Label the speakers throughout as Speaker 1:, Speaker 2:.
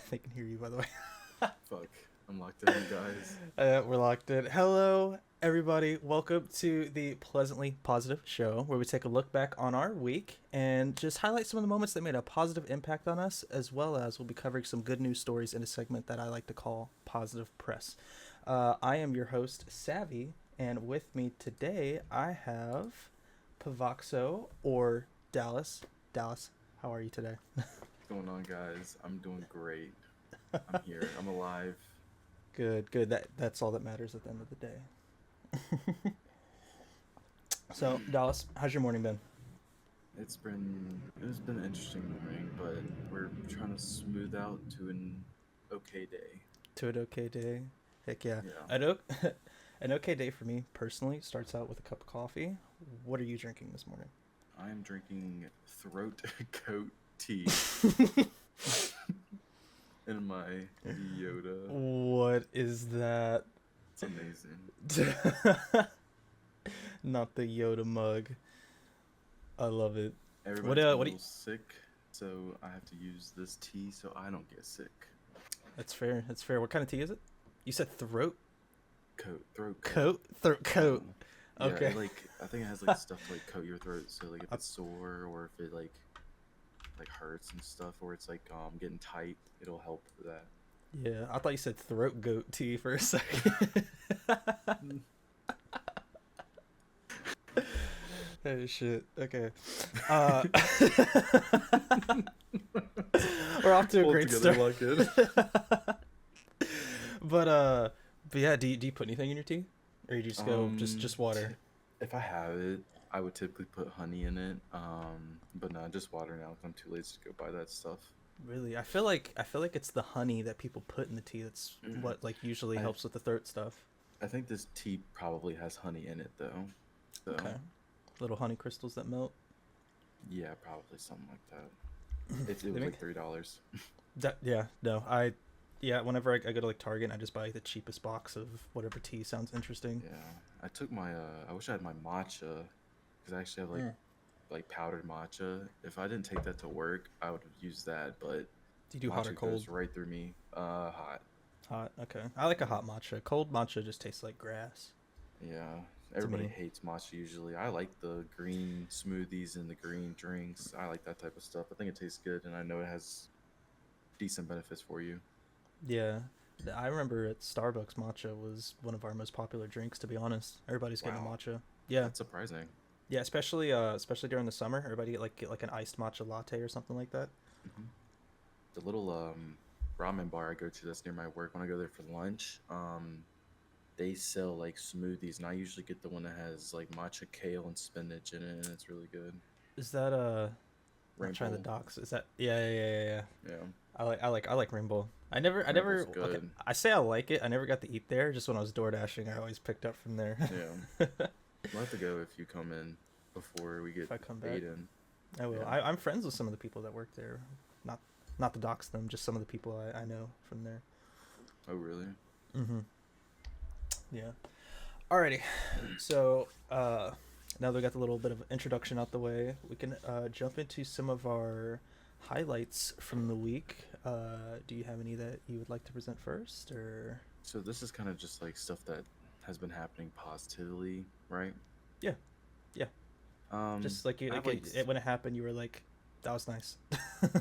Speaker 1: They can hear you, by the way.
Speaker 2: Fuck. I'm locked in, guys.
Speaker 1: We're locked in. Hello, everybody. Welcome to the Pleasantly Positive Show, where we take a look back on our week and just highlight some of the moments that made a positive impact on us, as well as we'll be covering some good news stories in a segment that I like to call Positive Press. I am your host, Savvy, and with me today I have POVOXO or Dallas. Dallas, how are you today?
Speaker 2: What's going on, guys? I'm doing great. I'm here. I'm alive.
Speaker 1: Good, good. That's all that matters at the end of the day. So, Dallas, how's your morning been?
Speaker 2: It's been an interesting morning, but we're trying to smooth out to an okay day.
Speaker 1: To an okay day? Heck yeah.
Speaker 2: Yeah.
Speaker 1: An okay day for me personally starts out with a cup of coffee. What are you drinking this morning?
Speaker 2: I am drinking throat coat tea in my Yoda.
Speaker 1: What is that?
Speaker 2: It's amazing.
Speaker 1: Not the Yoda mug. I love it.
Speaker 2: Everybody's a
Speaker 1: What do
Speaker 2: little sick, so I have to use this tea so I don't get sick.
Speaker 1: That's fair. That's fair. What kind of tea is it? You said throat
Speaker 2: Throat
Speaker 1: coat? Throat coat.
Speaker 2: Yeah,
Speaker 1: Okay.
Speaker 2: I think it has like stuff to like coat your throat, so like if it's sore or if it like hurts and stuff, or it's like getting tight, it'll help with that.
Speaker 1: Yeah, I thought you said throat goat tea for a second. Oh shit. Okay. Uh, we're off to a
Speaker 2: Pull it
Speaker 1: great
Speaker 2: together
Speaker 1: start.
Speaker 2: like it.
Speaker 1: But yeah, do you put anything in your tea, or you just go just water?
Speaker 2: If I have it, I would typically put honey in it. But no, just water now. 'Cause I'm too lazy to go buy that stuff.
Speaker 1: Really, I feel like it's the honey that people put in the tea that's what like usually
Speaker 2: I
Speaker 1: helps with the throat stuff.
Speaker 2: I think this tea probably has honey in it though. So
Speaker 1: Okay. Little honey crystals that melt.
Speaker 2: yeah, probably something like that. It
Speaker 1: They
Speaker 2: was
Speaker 1: make
Speaker 2: like $3.
Speaker 1: that. Yeah. No. Yeah. Whenever I go to like Target, I just buy the cheapest box of whatever tea sounds interesting.
Speaker 2: Yeah, I took my. I wish I had my matcha, because I actually have like powdered matcha. If I didn't take that to work, I would have used that. But
Speaker 1: Do you do hot or
Speaker 2: matcha
Speaker 1: cold?
Speaker 2: goes right through me. Hot.
Speaker 1: Hot. Okay. I like a hot matcha. Cold matcha just tastes like grass
Speaker 2: Yeah,
Speaker 1: to
Speaker 2: everybody
Speaker 1: me.
Speaker 2: hates matcha usually. I like the green smoothies and the green drinks. I like that type of stuff. I think it tastes good, and I know it has decent benefits for you.
Speaker 1: Yeah. I remember at Starbucks, matcha was one of our most popular drinks. To be honest, everybody's getting a
Speaker 2: Wow,
Speaker 1: matcha. Yeah.
Speaker 2: that's surprising.
Speaker 1: Yeah. Especially during the summer, everybody get like an iced matcha latte or something like that.
Speaker 2: hmm The little ramen bar I go to that's near my work, when I go there for lunch, they sell like smoothies, and I usually get the one that has like matcha, kale, and spinach in it, and it's really good.
Speaker 1: Is that not trying the
Speaker 2: Rainbow,
Speaker 1: docs? Is that yeah.
Speaker 2: yeah,
Speaker 1: I like Rainbow. I never
Speaker 2: Rainbow's
Speaker 1: okay.
Speaker 2: good.
Speaker 1: I say I like it. I never got to eat there. Just when I was door dashing, I always picked up from there.
Speaker 2: Yeah, we'll have to go if you come in before we get
Speaker 1: If I come back,
Speaker 2: paid in.
Speaker 1: I will.
Speaker 2: Yeah.
Speaker 1: I'm friends with some of the people that work there. Not not to dox them, just some of the people I know from there.
Speaker 2: Oh, really?
Speaker 1: Mm-hmm. Yeah. Alrighty. So now that we got the little bit of introduction out the way, we can jump into some of our highlights from the week. Do you have any that you would like to present first, or
Speaker 2: So this is kind of just like stuff that has been happening positively, right?
Speaker 1: yeah, yeah,
Speaker 2: Um,
Speaker 1: just like you
Speaker 2: I have
Speaker 1: like when it happened, you were like, that was nice.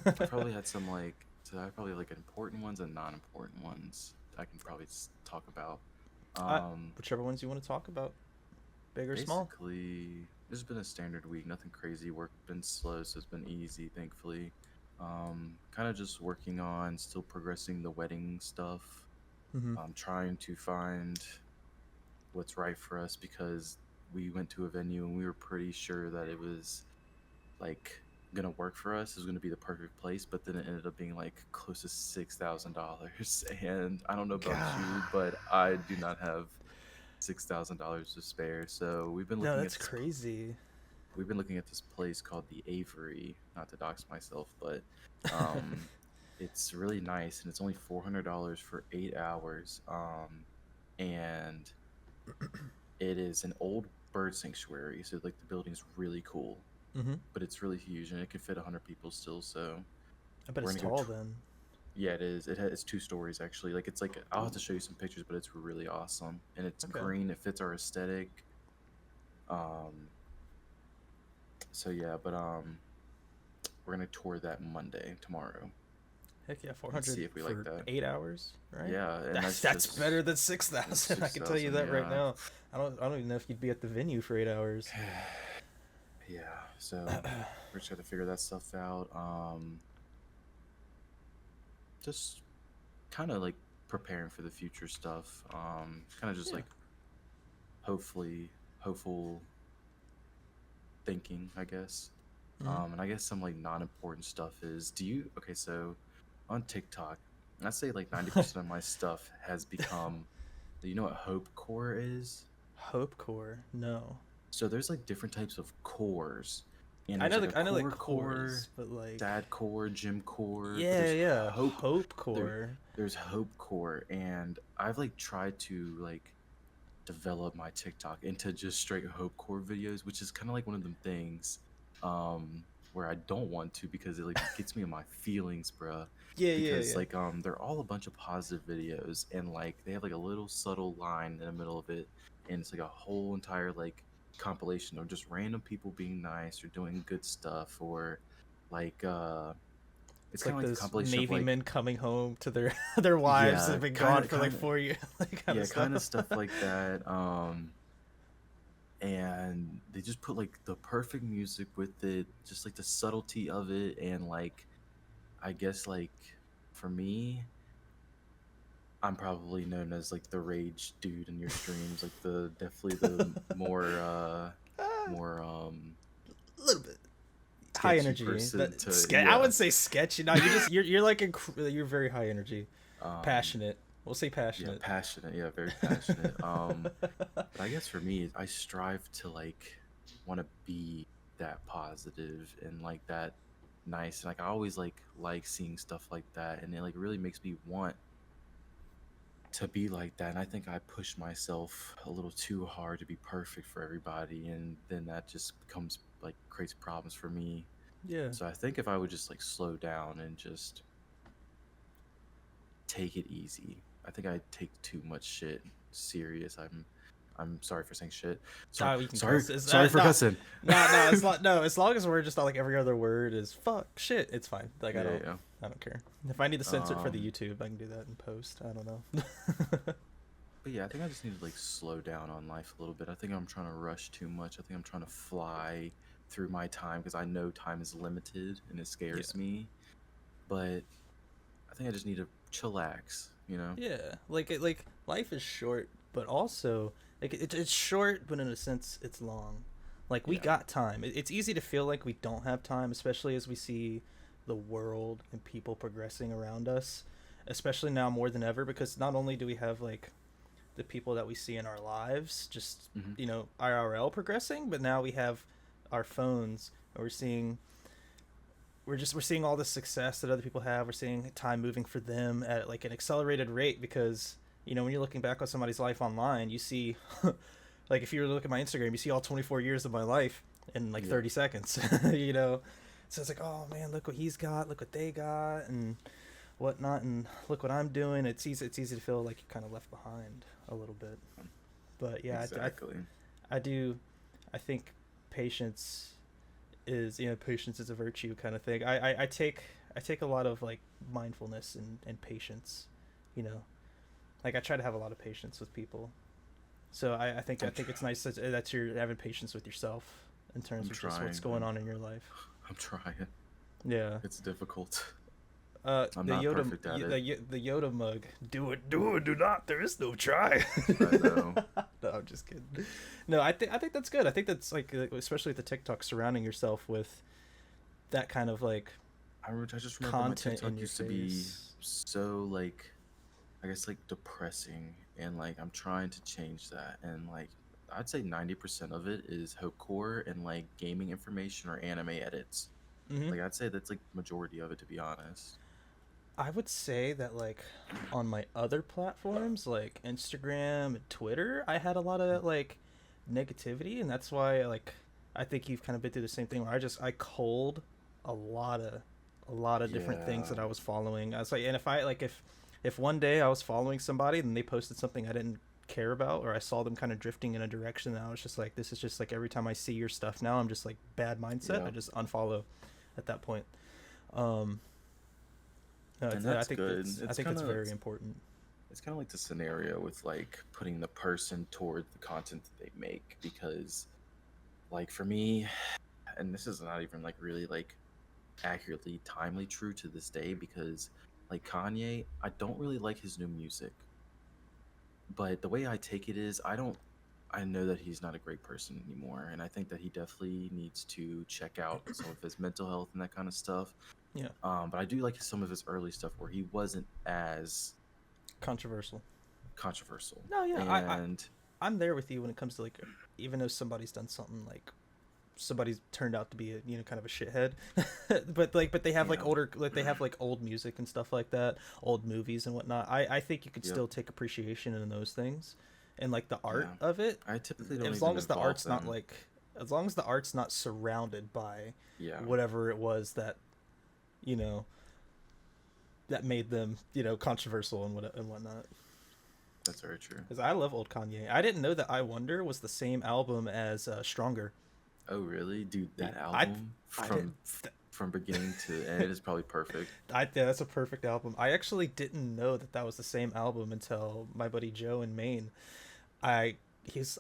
Speaker 2: I probably had some like, so I probably like important ones and non-important ones I can probably talk about.
Speaker 1: uh,
Speaker 2: Um,
Speaker 1: Whichever ones you want to talk about, big or small.
Speaker 2: Basically, this has been a standard week, nothing crazy. Work been slow, so it's been easy, thankfully. Kind of just working on still progressing the wedding stuff.
Speaker 1: Mm-hmm.
Speaker 2: Trying to find what's right for us, because we went to a venue and we were pretty sure that it was like gonna work for us. It was gonna be the perfect place, but then it ended up being like close to $6,000. And I don't know about you,
Speaker 1: God,
Speaker 2: but I do not have $6,000 to spare. So
Speaker 1: no, that's crazy.
Speaker 2: we've been looking at this place called the Avery. Not to dox myself, but um, it's really nice, and it's only $400 for 8 hours. And it is an old bird sanctuary, so like the building's really cool,
Speaker 1: Mm-hmm.
Speaker 2: but it's really huge, and it can fit 100 people still. So
Speaker 1: I bet
Speaker 2: we're
Speaker 1: it's
Speaker 2: gonna go.
Speaker 1: tall then.
Speaker 2: Yeah, it is. It's 2 stories actually. Like it's like I'll have to show you some pictures, but it's really awesome and it's
Speaker 1: Okay.
Speaker 2: green. It fits our aesthetic. Um, so yeah, but we're gonna tour that Monday tomorrow
Speaker 1: Heck yeah,
Speaker 2: and
Speaker 1: 400
Speaker 2: see if we like
Speaker 1: for
Speaker 2: that.
Speaker 1: 8 hours, right?
Speaker 2: Yeah, and that's
Speaker 1: That's
Speaker 2: just
Speaker 1: better than
Speaker 2: that's
Speaker 1: 6,000. I can tell you
Speaker 2: 6,000.
Speaker 1: that right
Speaker 2: Yeah,
Speaker 1: now. I don't even know if you'd be at the venue for 8 hours.
Speaker 2: yeah. So we're just trying to figure that stuff out. Just kind of like preparing for the future stuff. Kind of just
Speaker 1: Yeah.
Speaker 2: like hopeful thinking, I guess.
Speaker 1: Hmm.
Speaker 2: And I guess some like non-important stuff is, do you okay, so on TikTok, I'd say like 90% of my stuff has become, you know what hope core is?
Speaker 1: Hope core. No.
Speaker 2: So there's like different types of cores. And there's like a
Speaker 1: I know like
Speaker 2: core core,
Speaker 1: cores, but like
Speaker 2: sad core, gym core, but
Speaker 1: yeah,
Speaker 2: there's
Speaker 1: yeah,
Speaker 2: hope
Speaker 1: hope
Speaker 2: there
Speaker 1: core.
Speaker 2: there's hope core. And I've like tried to like develop my TikTok into just straight hope core videos, which is kind of like one of them things where I don't want to because it like gets me in my feelings, bruh.
Speaker 1: Yeah, yeah,
Speaker 2: Because
Speaker 1: yeah.
Speaker 2: like they're all a bunch of positive videos and like they have like a little subtle line in the middle of it and it's like a whole entire like compilation of just random people being nice or doing good stuff or like it's
Speaker 1: It's
Speaker 2: kind
Speaker 1: like
Speaker 2: of like a
Speaker 1: those
Speaker 2: compilation of
Speaker 1: Navy
Speaker 2: like
Speaker 1: men coming home to their their wives that
Speaker 2: yeah,
Speaker 1: have been
Speaker 2: kind
Speaker 1: gone
Speaker 2: of
Speaker 1: for like
Speaker 2: kind of
Speaker 1: 4 years, like kind
Speaker 2: yeah,
Speaker 1: of
Speaker 2: kind of
Speaker 1: stuff.
Speaker 2: stuff like that. And they just put like the perfect music with it, just like the subtlety of it, and like I guess like for me, I'm probably known as like the rage dude in your streams, like the definitely the
Speaker 1: A
Speaker 2: more
Speaker 1: little bit high
Speaker 2: sketchy
Speaker 1: energy.
Speaker 2: person to
Speaker 1: I
Speaker 2: yeah.
Speaker 1: wouldn't say sketchy. No, you're like you're very high energy,
Speaker 2: Um
Speaker 1: passionate. We'll say
Speaker 2: yeah,
Speaker 1: passionate.
Speaker 2: passionate, yeah, very passionate. But I guess for me, I strive to like want to be that positive and like that nice. And like I always like seeing stuff like that, and it like really makes me want to be like that. And I think I push myself a little too hard to be perfect for everybody, and then that just becomes like creates problems for me.
Speaker 1: Yeah.
Speaker 2: So I think if I would just like slow down and just take it easy. I think I take too much shit serious. I'm sorry for saying shit. Sorry,
Speaker 1: Oh, we can
Speaker 2: sorry,
Speaker 1: cuss. Is
Speaker 2: sorry
Speaker 1: that
Speaker 2: for
Speaker 1: no,
Speaker 2: cussing.
Speaker 1: no, no? It's not no. As long as we're just not like every other word is fuck shit. It's fine. Like
Speaker 2: Yeah, yeah.
Speaker 1: I don't care. If I need to censor it for the
Speaker 2: Um,
Speaker 1: YouTube, I can do that in post. I don't know.
Speaker 2: but yeah, I think I just need to like slow down on life a little bit. I think I'm trying to rush too much. I think I'm trying to fly through my time because I know time is limited and it
Speaker 1: Yeah.
Speaker 2: scares me. But I think I just need to chillax, you know?
Speaker 1: Yeah. Like life is short, but also like it's short, but in a sense it's long. Like we
Speaker 2: Yeah.
Speaker 1: got time. It's easy to feel like we don't have time, especially as we see the world and people progressing around us, especially now more than ever because not only do we have like the people that we see in our lives just
Speaker 2: Hmm.
Speaker 1: IRL progressing, but now we have our phones and we're seeing all the success that other people have. We're seeing time moving for them at like an accelerated rate because when you're looking back on somebody's life online, you see like if you were to look at my Instagram, you see all 24 years of my life in like
Speaker 2: Yeah.
Speaker 1: 30 seconds. So it's like, oh man, look what he's got, look what they got, and whatnot, and look what I'm doing. It's easy to feel like you're kind of left behind a little bit. But yeah,
Speaker 2: Exactly.
Speaker 1: I do. I think patience patience is a virtue kind of thing. I take a lot of like mindfulness and patience, you know. Like I try to have a lot of patience with people. So I think it's nice that you're having patience with yourself in terms
Speaker 2: I'm
Speaker 1: of just what's
Speaker 2: trying.
Speaker 1: going on in your life.
Speaker 2: I'm trying.
Speaker 1: Yeah.
Speaker 2: It's difficult. I'm
Speaker 1: The
Speaker 2: not
Speaker 1: Yoda
Speaker 2: perfect at it.
Speaker 1: the Yoda mug. Do it, do not. There is no try.
Speaker 2: I know.
Speaker 1: No, I'm just kidding. No, I think that's good. I think that's like especially with the TikTok, surrounding yourself with that kind of like
Speaker 2: I just remember my
Speaker 1: content in
Speaker 2: TikTok
Speaker 1: your
Speaker 2: used to be
Speaker 1: face.
Speaker 2: so like I guess like depressing and like I'm trying to change that and like I'd say 90% of it is hopecore and like gaming information or anime edits.
Speaker 1: Hmm.
Speaker 2: Like I'd say that's like majority of it to be honest.
Speaker 1: I would say that like on my other platforms like Instagram and Twitter, I had a lot of like negativity, and that's why like I think you've kind of been through the same thing where I culled a lot of a lot of different things
Speaker 2: Yeah.
Speaker 1: that I was following. I was like, and if one day I was following somebody and they posted something I didn't care about, or I saw them kind of drifting in a direction, and I was just like, this is just like every time I see your stuff now, I'm just like bad mindset. I
Speaker 2: Yeah.
Speaker 1: just unfollow at that point. Um, no,
Speaker 2: And
Speaker 1: I
Speaker 2: that's
Speaker 1: think
Speaker 2: good.
Speaker 1: I think it's very important.
Speaker 2: It's kind of like the scenario with like putting the person toward the content that they make, because like for me, and this is not even like really like accurately timely true to this day, because like Kanye, I don't really like his new music, but the way I take it is I know that he's not a great person anymore, and I think that he definitely needs to check out some of his mental health and that kind of stuff.
Speaker 1: Yeah,
Speaker 2: But I do like some of his early stuff where he wasn't as
Speaker 1: controversial.
Speaker 2: controversial.
Speaker 1: No, yeah,
Speaker 2: And
Speaker 1: I'm there with you when it comes to like, even though somebody's done something like somebody's turned out to be a kind of a shithead, but they have like
Speaker 2: yeah,
Speaker 1: older, like they have like old music and stuff like that, old movies and whatnot. I think you could
Speaker 2: yep,
Speaker 1: still take appreciation in those things, and like the art
Speaker 2: yeah.
Speaker 1: of it,
Speaker 2: I typically don't
Speaker 1: as
Speaker 2: even
Speaker 1: long as the
Speaker 2: involve
Speaker 1: art's not
Speaker 2: them.
Speaker 1: like, as long as the art's not surrounded by
Speaker 2: Yeah,
Speaker 1: whatever it was that you know that made them controversial and whatnot.
Speaker 2: that's very true.
Speaker 1: Because I love old Kanye. I didn't know that I Wonder was the same album as Stronger.
Speaker 2: Oh, really? Dude, that
Speaker 1: I
Speaker 2: album
Speaker 1: I did.
Speaker 2: from beginning to end is probably perfect.
Speaker 1: Yeah, that's a perfect album. I actually didn't know that that was the same album until my buddy Joe in Maine. I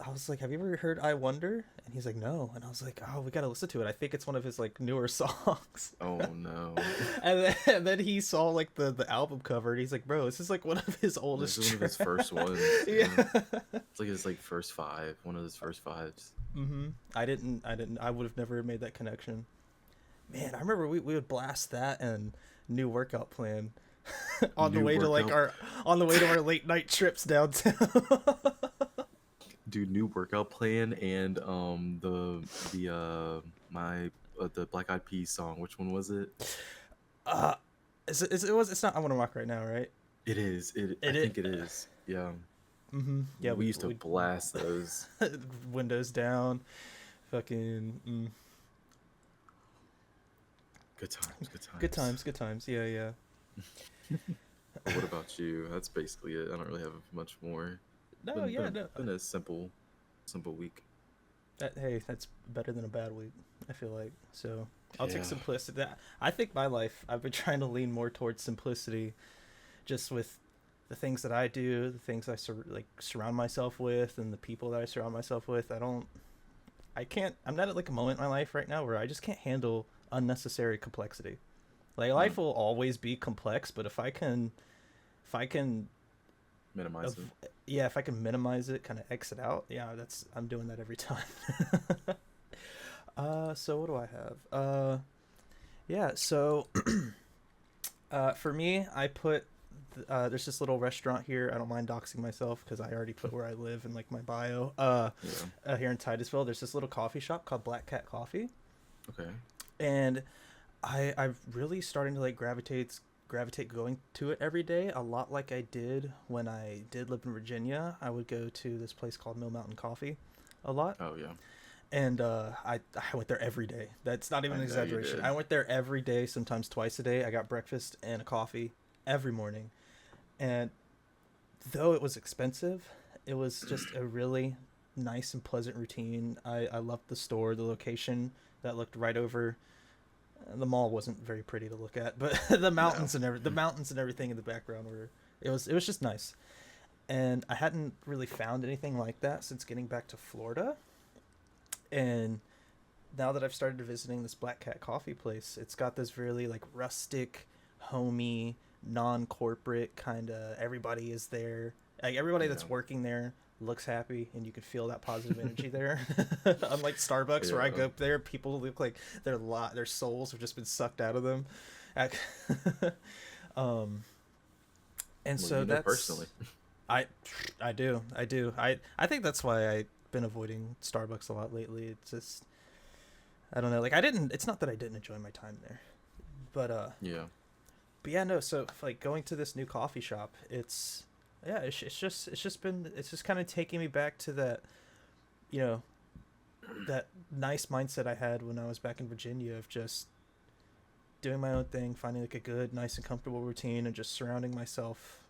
Speaker 1: I was like, "Have you ever heard I Wonder?" And he's like, "No." And I was like, "Oh, we gotta listen to it. I think it's one of his like newer songs."
Speaker 2: Oh no.
Speaker 1: And then he saw like the album cover, and he's like, "Bro, this is like one of his
Speaker 2: This
Speaker 1: oldest
Speaker 2: is one of his
Speaker 1: tracks."
Speaker 2: first ones.
Speaker 1: Yeah.
Speaker 2: Yeah. It's like his like first five, one of his first fives.
Speaker 1: I would have never made that connection. Man, I remember we would blast that and New Workout Plan on the
Speaker 2: New
Speaker 1: way to like
Speaker 2: workout,
Speaker 1: our late night trips downtown.
Speaker 2: dude, new workout plan, and the my the Black Eyed Peas song. Which one was it?
Speaker 1: uh it's not I Want to Rock Right Now, right?
Speaker 2: It is. I
Speaker 1: It
Speaker 2: think it is. Yeah.
Speaker 1: Yeah,
Speaker 2: We used to
Speaker 1: we
Speaker 2: blast those.
Speaker 1: windows down, fucking
Speaker 2: Good times. Good
Speaker 1: good
Speaker 2: times.
Speaker 1: times, good times. Yeah, yeah.
Speaker 2: What about you? That's basically it. I don't really have much more.
Speaker 1: No, yeah, no.
Speaker 2: Been a simple week.
Speaker 1: Hey, that's better than a bad week, I feel like. So I'll take
Speaker 2: Yeah.
Speaker 1: simplicity. I think my life, I've been trying to lean more towards simplicity, just with the things that I do, the things I surround myself with, and the people that I surround myself with. I can't. I'm not at like a moment in my life right now where I just can't handle unnecessary complexity. Like life
Speaker 2: Mm,
Speaker 1: will always be complex, but if I can,
Speaker 2: minimize it.
Speaker 1: yeah, if I can minimize it, kind of exit out, yeah, I'm doing that every time. So what do I have? Yeah, so for me, I put there's this little restaurant here. I don't mind doxing myself because I already put where I live in like my bio.
Speaker 2: Yeah.
Speaker 1: Here in Titusville, there's this little coffee shop called Black Cat Coffee,
Speaker 2: Okay.
Speaker 1: and I've really starting to like gravitate going to it every day, a lot like I did when I did live in Virginia. I would go to this place called Mill Mountain Coffee a lot,
Speaker 2: Oh yeah.
Speaker 1: and I went there every day. That's not even
Speaker 2: I
Speaker 1: an
Speaker 2: know you
Speaker 1: exaggeration.
Speaker 2: did.
Speaker 1: I went there every day, sometimes twice a day. I got breakfast and a coffee every morning, and though it was expensive, it was just a really nice and pleasant routine. I loved the store, the location that looked right over. The mall wasn't very pretty to look at, but
Speaker 2: No.
Speaker 1: the mountains and everything in the background were, it was just nice. And I hadn't really found anything like that since getting back to Florida. And now that I've started visiting this Black Cat Coffee place, it's got this really like rustic, homey, non-corporate kind of, everybody is there. Like everybody
Speaker 2: Yeah.
Speaker 1: that's working there looks happy, and you can feel that positive energy there. Unlike Starbucks, where I
Speaker 2: Yeah.
Speaker 1: go up there, people look like their souls have just been sucked out of them. um, and
Speaker 2: Well,
Speaker 1: so
Speaker 2: you know
Speaker 1: that's
Speaker 2: personally.
Speaker 1: I I think that's why I've been avoiding Starbucks a lot lately. It's just I don't know. Like I didn't. It's not that I didn't enjoy my time there, but
Speaker 2: Yeah.
Speaker 1: but yeah, no. So like going to this new coffee shop, it's yeah, it's just kind of taking me back to that, you know, that nice mindset I had when I was back in Virginia of just doing my own thing, finding like a good, nice, and comfortable routine, and just surrounding myself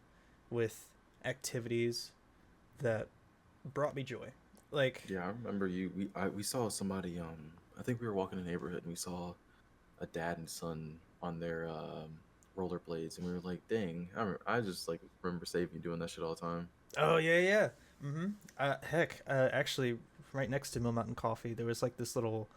Speaker 1: with activities that brought me joy. Like,
Speaker 2: Yeah, I remember you. We saw somebody. I think we were walking in the neighborhood and we saw a dad and son on their rollerblades, and we were like, "Dang!" I just like remember saving you doing that shit all the time.
Speaker 1: oh yeah, yeah. Mm-hmm. Heck, actually, right next to Mill Mountain Coffee, there was like this little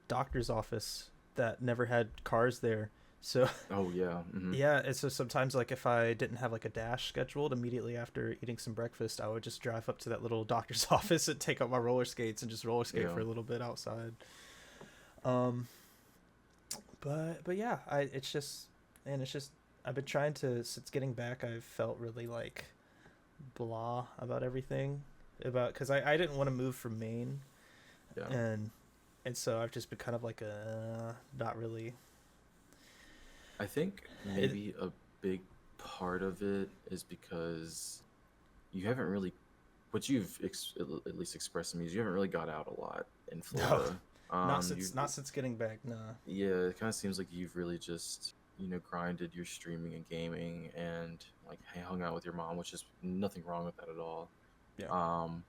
Speaker 1: doctor's office that never had cars there. So
Speaker 2: Oh yeah.
Speaker 1: yeah, and so sometimes like if I didn't have like a dash scheduled immediately after eating some breakfast, I would just drive up to that little doctor's office and take out my roller skates and just roller skate
Speaker 2: Yeah.
Speaker 1: for a little bit outside. Um, but yeah, it's just I've been trying to since getting back. I've felt really like blah about everything about because I didn't want to move from Maine
Speaker 2: Yeah.
Speaker 1: and so I've just been kind of like not really
Speaker 2: I think
Speaker 1: it,
Speaker 2: maybe a big part of it is because you haven't really, what you've at least expressed to me is you haven't really got out a lot in
Speaker 1: no,
Speaker 2: Florida. You
Speaker 1: not since getting back, nah.
Speaker 2: Yeah, it kind of seems like you've really just, grinded your streaming and gaming and like hung out with your mom, which is nothing wrong with that at all.
Speaker 1: Yeah,
Speaker 2: Um,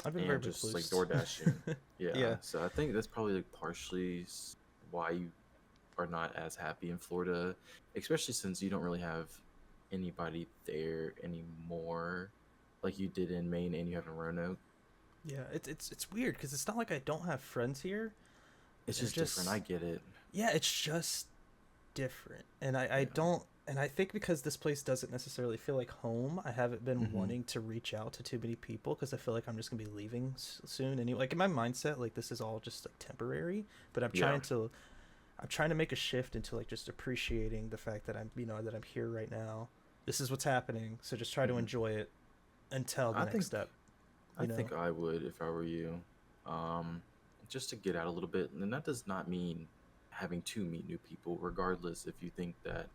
Speaker 1: I've been very
Speaker 2: and just like
Speaker 1: recluse.
Speaker 2: door dashing. Yeah,
Speaker 1: Yeah.
Speaker 2: so I think that's probably like partially why you are not as happy in Florida, especially since you don't really have anybody there anymore, like you did in Maine and you have in Roanoke.
Speaker 1: Yeah, it's weird because it's not like I don't have friends here.
Speaker 2: It's
Speaker 1: They're
Speaker 2: just different. I
Speaker 1: just
Speaker 2: get it.
Speaker 1: yeah, it's just different, and I
Speaker 2: Yeah.
Speaker 1: don't, and I think because this place doesn't necessarily feel like home, I haven't been
Speaker 2: Hmm.
Speaker 1: wanting to reach out to too many people because I feel like I'm just gonna be leaving soon. Anyway, like in my mindset, like this is all just like temporary, but
Speaker 2: Yeah.
Speaker 1: I'm trying to make a shift into like just appreciating the fact that I'm that I'm here right now. This is what's happening, so just try to
Speaker 2: Hmm.
Speaker 1: enjoy it until the
Speaker 2: I
Speaker 1: next
Speaker 2: think
Speaker 1: step.
Speaker 2: I
Speaker 1: You know.
Speaker 2: think I would if I were you. Um, just to get out a little bit, and that does not mean having to meet new people, regardless if you think that,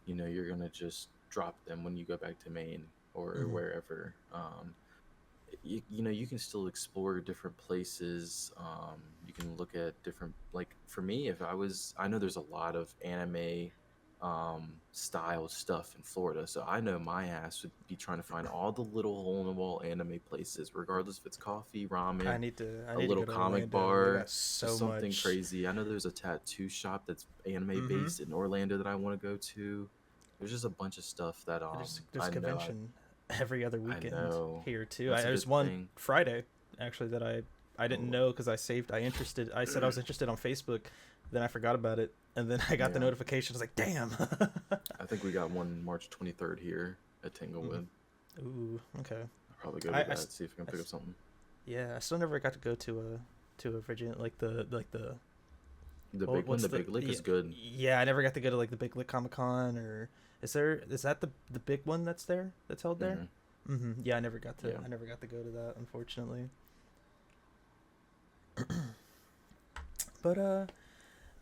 Speaker 2: you're gonna just drop them when you go back to Maine or
Speaker 1: Hmm.
Speaker 2: wherever. You can still explore different places. You can look at different, like for me, if I know there's a lot of anime style stuff in Florida, so I know my ass would be trying to find all the little hole in the wall anime places, regardless if it's coffee, ramen,
Speaker 1: I
Speaker 2: a
Speaker 1: need to
Speaker 2: little
Speaker 1: go to
Speaker 2: comic
Speaker 1: Orlando. They
Speaker 2: bar,
Speaker 1: got
Speaker 2: just
Speaker 1: so
Speaker 2: something
Speaker 1: much.
Speaker 2: crazy. I know there's a tattoo shop that's anime
Speaker 1: Mm-hmm.
Speaker 2: based in Orlando that I want to go to. There's just a bunch of stuff that
Speaker 1: There's
Speaker 2: I know
Speaker 1: convention every other
Speaker 2: I
Speaker 1: weekend
Speaker 2: know
Speaker 1: here too.
Speaker 2: that's a
Speaker 1: There's
Speaker 2: good
Speaker 1: one
Speaker 2: thing.
Speaker 1: Friday actually that I didn't
Speaker 2: Oh,
Speaker 1: know because I said I was interested on Facebook, then I forgot about it, and then I got the
Speaker 2: yeah.
Speaker 1: notification. I was like, damn.
Speaker 2: I think we got one March 23rd here at
Speaker 1: Mhm.
Speaker 2: Tanglewood.
Speaker 1: Ooh, okay.
Speaker 2: I'll probably go
Speaker 1: I,
Speaker 2: to
Speaker 1: I s-
Speaker 2: that, see if I can
Speaker 1: I
Speaker 2: pick up
Speaker 1: s-
Speaker 2: something.
Speaker 1: yeah, I still never got to go to a Virginia like the
Speaker 2: The
Speaker 1: well,
Speaker 2: big one,
Speaker 1: what's
Speaker 2: the
Speaker 1: the
Speaker 2: Big Lick,
Speaker 1: yeah,
Speaker 2: is good.
Speaker 1: yeah, I never got to go to like the Big Lit Comic Con or is that the big one that's held there?
Speaker 2: Hmm.
Speaker 1: Mm-hmm. Yeah,
Speaker 2: Yeah.
Speaker 1: I never got to go to that unfortunately.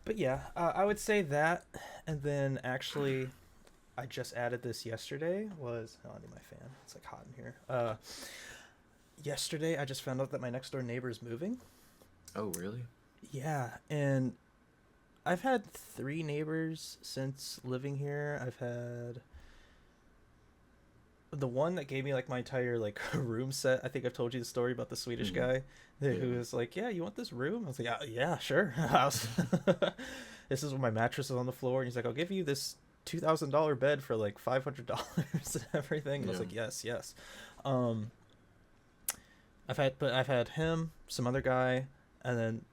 Speaker 1: But yeah, I would say that, and then actually, I just added this yesterday. I need my fan. It's like hot in here. Yesterday I just found out that my next door neighbor is moving.
Speaker 2: Oh, really?
Speaker 1: Yeah, and I've had three neighbors since living here. I've had the one that gave me like my entire like room set. I think I've told you the story about the Swedish
Speaker 2: Hmm.
Speaker 1: guy who
Speaker 2: Yeah.
Speaker 1: was like, "Yeah, you want this room?" I was like, "Yeah, sure." This is when my mattress is on the floor, and he's like, "I'll give you this $2,000 bed for like $500 and everything." And I was
Speaker 2: Yeah.
Speaker 1: like, "Yes, yes." Um, I've had him, some other guy, and then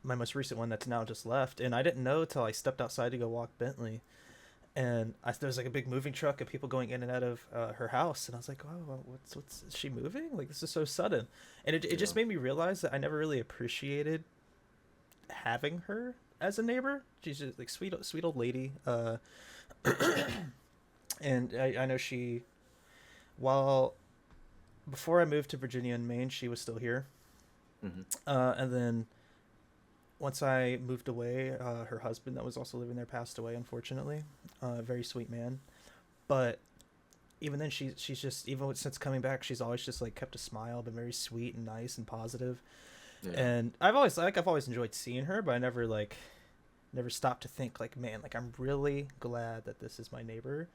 Speaker 1: my most recent one that's now just left. And I didn't know till I stepped outside to go walk Bentley and there was like a big moving truck of people going in and out of her house, and I was like, "Oh, well, what's is she moving? Like this is so sudden," and it
Speaker 2: Yeah.
Speaker 1: just made me realize that I never really appreciated having her as a neighbor. She's just like sweet old lady, and I know she while before I moved to Virginia and Maine, she was still here,
Speaker 2: Hmm.
Speaker 1: and then once I moved away, her husband that was also living there passed away, unfortunately. Very sweet man, but even then she's just even since coming back she's always just like kept a smile, been very sweet and nice and positive.
Speaker 2: Yeah.
Speaker 1: And I've always enjoyed seeing her, but I never like never stopped to think like, man, like I'm really glad that this is my neighbor,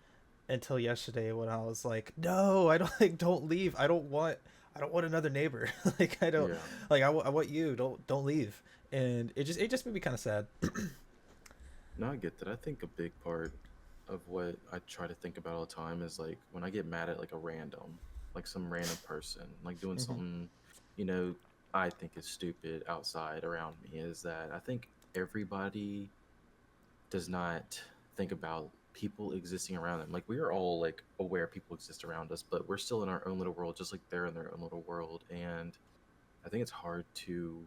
Speaker 1: until yesterday when I was like, no, I don't, like, don't leave. I don't want another neighbor. Like I don't,
Speaker 2: Yeah.
Speaker 1: like I want you. Don't leave. And it just made me kind of sad.
Speaker 2: No, I get that. I think a big part of what I try to think about all the time is like when I get mad at like a random, like some random person, like doing
Speaker 1: Hmm.
Speaker 2: something, you know, I think is stupid outside around me, is that I think everybody does not think about people existing around them. Like we are all like aware people exist around us, but we're still in our own little world, just like they're in their own little world. And I think it's hard to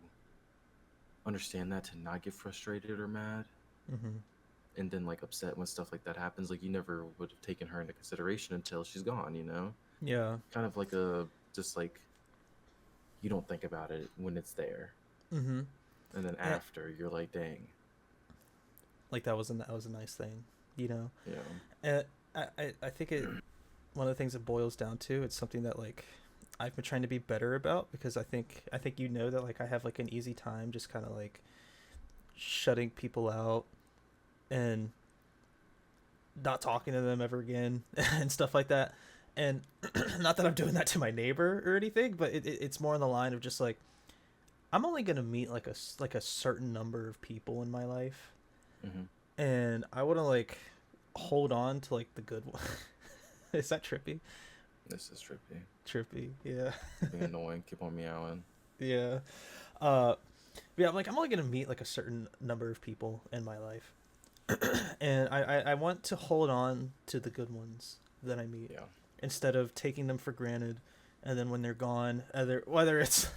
Speaker 2: understand that, to not get frustrated or mad
Speaker 1: Hmm.
Speaker 2: and then like upset when stuff like that happens. Like you never would have taken her into consideration until she's gone, you know?
Speaker 1: Yeah.
Speaker 2: Kind of like a just like you don't think about it when it's there.
Speaker 1: Hmm.
Speaker 2: And then
Speaker 1: And
Speaker 2: after you're like, dang.
Speaker 1: like that was a nice thing, you know.
Speaker 2: Yeah.
Speaker 1: And I think it one of the things it boils down to, it's something that like I've been trying to be better about, because I think you know that like I have like an easy time just kind of like shutting people out and not talking to them ever again and stuff like that. And not that I'm doing that to my neighbor or anything, but it's more on the line of just like I'm only gonna meet like a certain number of people in my life,
Speaker 2: Hmm.
Speaker 1: and I want to like hold on to like the good one. Is that trippy?
Speaker 2: This is trippy.
Speaker 1: Trippy, yeah.
Speaker 2: Being annoying, keep on meowing.
Speaker 1: Yeah. uh yeah, I'm only gonna meet like a certain number of people in my life, and I want to hold on to the good ones that I meet,
Speaker 2: Yeah.
Speaker 1: instead of taking them for granted, and then when they're gone, whether it's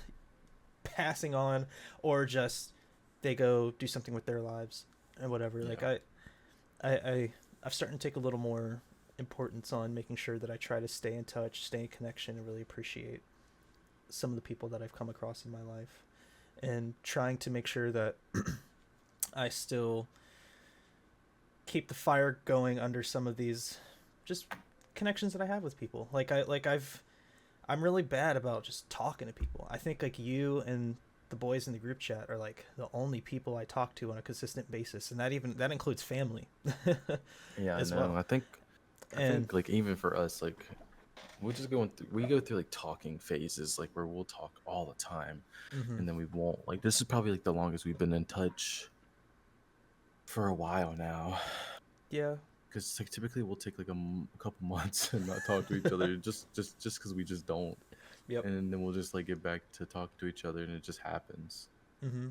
Speaker 1: passing on or just they go do something with their lives and whatever. Like
Speaker 2: Yeah.
Speaker 1: I've started to take a little more importance on making sure that I try to stay in touch, stay in connection, and really appreciate some of the people that I've come across in my life, and trying to make sure that I still keep the fire going under some of these just connections that I have with people. I'm really bad about just talking to people. I think like you and the boys in the group chat are like the only people I talk to on a consistent basis, and that includes family
Speaker 2: Yeah,
Speaker 1: as
Speaker 2: no,
Speaker 1: well.
Speaker 2: I
Speaker 1: And
Speaker 2: think like even for us, like we go through like talking phases, like where we'll talk all the time
Speaker 1: hmm.
Speaker 2: and then we won't. Like this is probably like the longest we've been in touch for a while now.
Speaker 1: Yeah.
Speaker 2: Because like typically we'll take like a couple months and not talk to each other, just because we just don't,
Speaker 1: Yep.
Speaker 2: and then we'll just like get back to talk to each other, and it just happens.
Speaker 1: Hmm.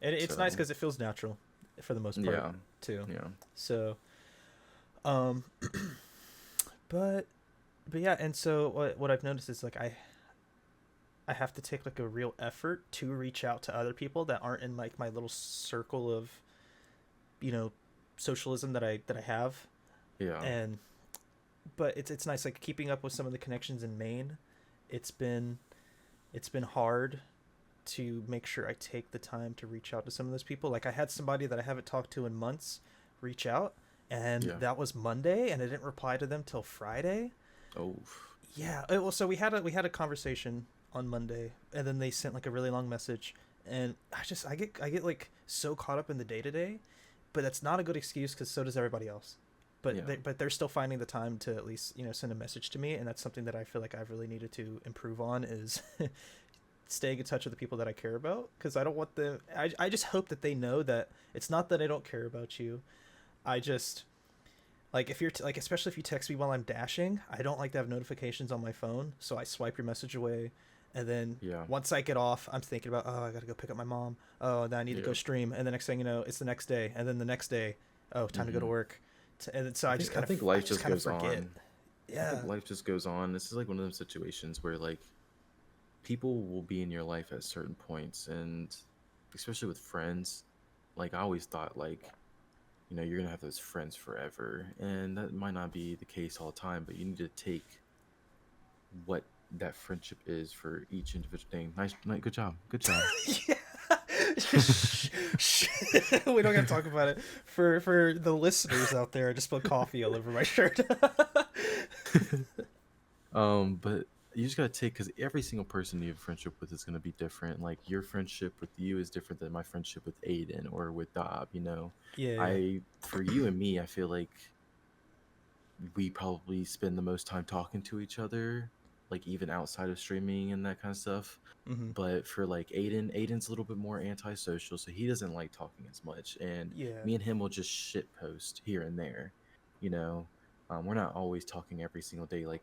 Speaker 1: And it's nice
Speaker 2: So
Speaker 1: because it feels natural for the most part
Speaker 2: yeah,
Speaker 1: too.
Speaker 2: yeah,
Speaker 1: So, um, but yeah, and so what I've noticed is like I have to take like a real effort to reach out to other people that aren't in like my little circle of, you know, socialism that I have.
Speaker 2: yeah,
Speaker 1: And but it's nice like keeping up with some of the connections in Maine. It's been it's been hard to make sure I take the time to reach out to some of those people. Like I had somebody that I haven't talked to in months reach out, and
Speaker 2: yeah.
Speaker 1: that was Monday, and I didn't reply to them till Friday.
Speaker 2: Oh,
Speaker 1: Yeah, well, so we had a conversation on Monday, and then they sent like a really long message, and I get like so caught up in the day to day, but that's not a good excuse because so does everybody else. But
Speaker 2: yeah,
Speaker 1: they're still finding the time to at least send a message to me, and that's something that I feel like I've really needed to improve on is staying in touch with the people that I care about, because I don't want them. I just hope that they know that it's not that I don't care about you. I just like if you're like especially if you text me while I'm dashing, I don't like to have notifications on my phone, so I swipe your message away. And then
Speaker 2: yeah,
Speaker 1: once I get off, I'm thinking about, oh, I gotta go pick up my mom. Oh, then I need to go
Speaker 2: yeah.
Speaker 1: stream. And the next thing you know, it's the next day. And then the next day, oh, time to go to
Speaker 2: Hmm.
Speaker 1: work. And so
Speaker 2: I think
Speaker 1: I
Speaker 2: life
Speaker 1: just
Speaker 2: just
Speaker 1: kind of
Speaker 2: goes
Speaker 1: forget.
Speaker 2: on. I
Speaker 1: Yeah.
Speaker 2: think life just goes on. This is like one of those situations where like people will be in your life at certain points, and especially with friends, like I always thought like you're gonna have those friends forever, and that might not be the case all the time, but you need to take what that friendship is for each individual thing. Nice, good job, good job.
Speaker 1: Yeah. We don't gotta talk about it. For the listeners out there, I just spilled coffee all over my shirt.
Speaker 2: But you just gotta take, because every single person you have a friendship with is gonna be different. Like your friendship with you is different than my friendship with Aiden or with Dob. You know,
Speaker 1: Yeah, yeah.
Speaker 2: I for you and me, I feel like we probably spend the most time talking to each other, like even outside of streaming and that kind of stuff.
Speaker 1: Mm-hmm.
Speaker 2: But for like Aiden's a little bit more antisocial, so he doesn't like talking as much. And
Speaker 1: Yeah.
Speaker 2: me and him will just shit post here and there, you know. We're not always talking every single day like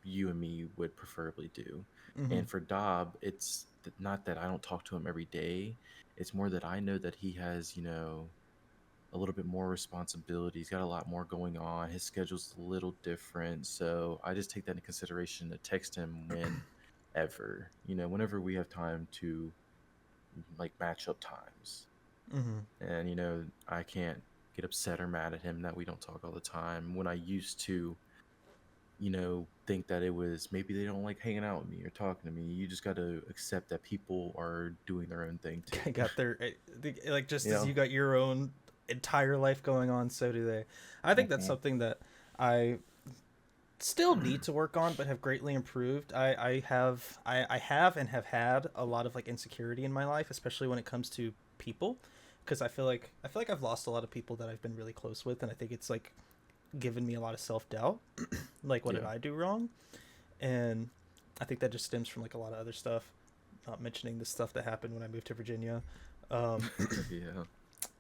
Speaker 2: you and me would preferably do.
Speaker 1: Mm-hmm.
Speaker 2: And for Dob, it's not that I don't talk to him every day. It's more that I know that he has, a little bit more responsibility. He's got a lot more going on. His schedule's a little different. So I just take that into consideration to text him whenever, whenever we have time to like match up times.
Speaker 1: Mm-hmm.
Speaker 2: And, I can't get upset or mad at him that we don't talk all the time. When I used to, think that it was maybe they don't like hanging out with me or talking to me. You just got to accept that people are doing their own thing too.
Speaker 1: Got their like just
Speaker 2: you
Speaker 1: as
Speaker 2: know?
Speaker 1: you got your own entire life going on, so do they. I think that's
Speaker 2: Mhm.
Speaker 1: something that I still need to work on, but have greatly improved. I have and have had a lot of like insecurity in my life, especially when it comes to people, because I feel like I've lost a lot of people that I've been really close with, and I think it's like given me a lot of self doubt. Like, what did
Speaker 2: Yeah.
Speaker 1: I do wrong? And I think that just stems from like a lot of other stuff. Not mentioning the stuff that happened when I moved to Virginia. Um,
Speaker 2: Yeah.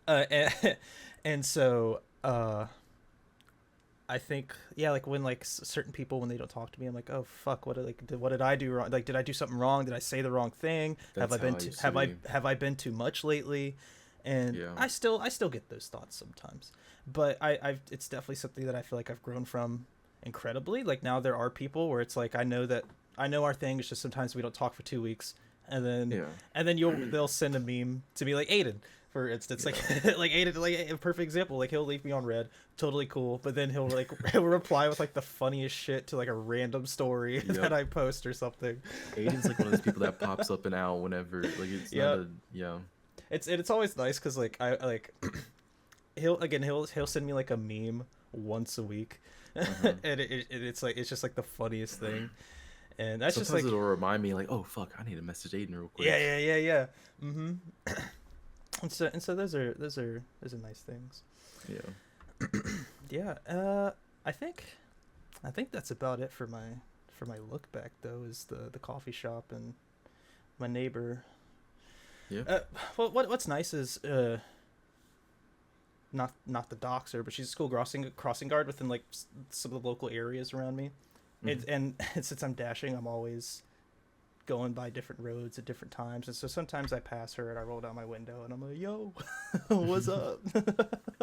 Speaker 1: and, and so I think, yeah, like when like certain people, when they don't talk to me, I'm like, oh fuck, what did I do wrong? Like, did I do something wrong? Did I say the wrong thing? Have
Speaker 2: That's
Speaker 1: I
Speaker 2: how
Speaker 1: been
Speaker 2: I
Speaker 1: to
Speaker 2: used to be.
Speaker 1: have I been too much lately? And
Speaker 2: Yeah.
Speaker 1: I still get those thoughts sometimes, but I've it's definitely something that I feel like I've grown from incredibly. Like now there are people where it's like I know our thing. It's just sometimes we don't talk for 2 weeks, and then
Speaker 2: Yeah.
Speaker 1: they'll send a meme to me like Aiden, for instance, like
Speaker 2: Yeah.
Speaker 1: like Aiden, like a perfect example. Like he'll leave me on red, totally cool, but then he'll like he'll reply with like the funniest shit to like a random story that
Speaker 2: Yep.
Speaker 1: I post or something.
Speaker 2: Aiden's like one of those people that pops up and out whenever, like, it's not
Speaker 1: Yeah,
Speaker 2: a, yeah.
Speaker 1: it's always nice because like I like he'll send me like a meme once a week,
Speaker 2: Uh-huh.
Speaker 1: and it's like it's just like the funniest thing, and that's just
Speaker 2: Sometimes
Speaker 1: like
Speaker 2: it'll remind me, like, oh, fuck, I need to message Aiden real
Speaker 1: yeah,
Speaker 2: quick.
Speaker 1: yeah, yeah, yeah. Mm-hmm. And so those are nice things.
Speaker 2: Yeah.
Speaker 1: Yeah. I think that's about it for my look back though. Is the coffee shop and my neighbor.
Speaker 2: Yeah.
Speaker 1: Well, what's nice is not the doxer, but she's a school crossing guard within like some of the local areas around me.
Speaker 2: Hmm.
Speaker 1: And since I'm dashing, I'm always going by different roads at different times, and so sometimes I pass her and I roll down my window and I'm like, "Yo, what's up?"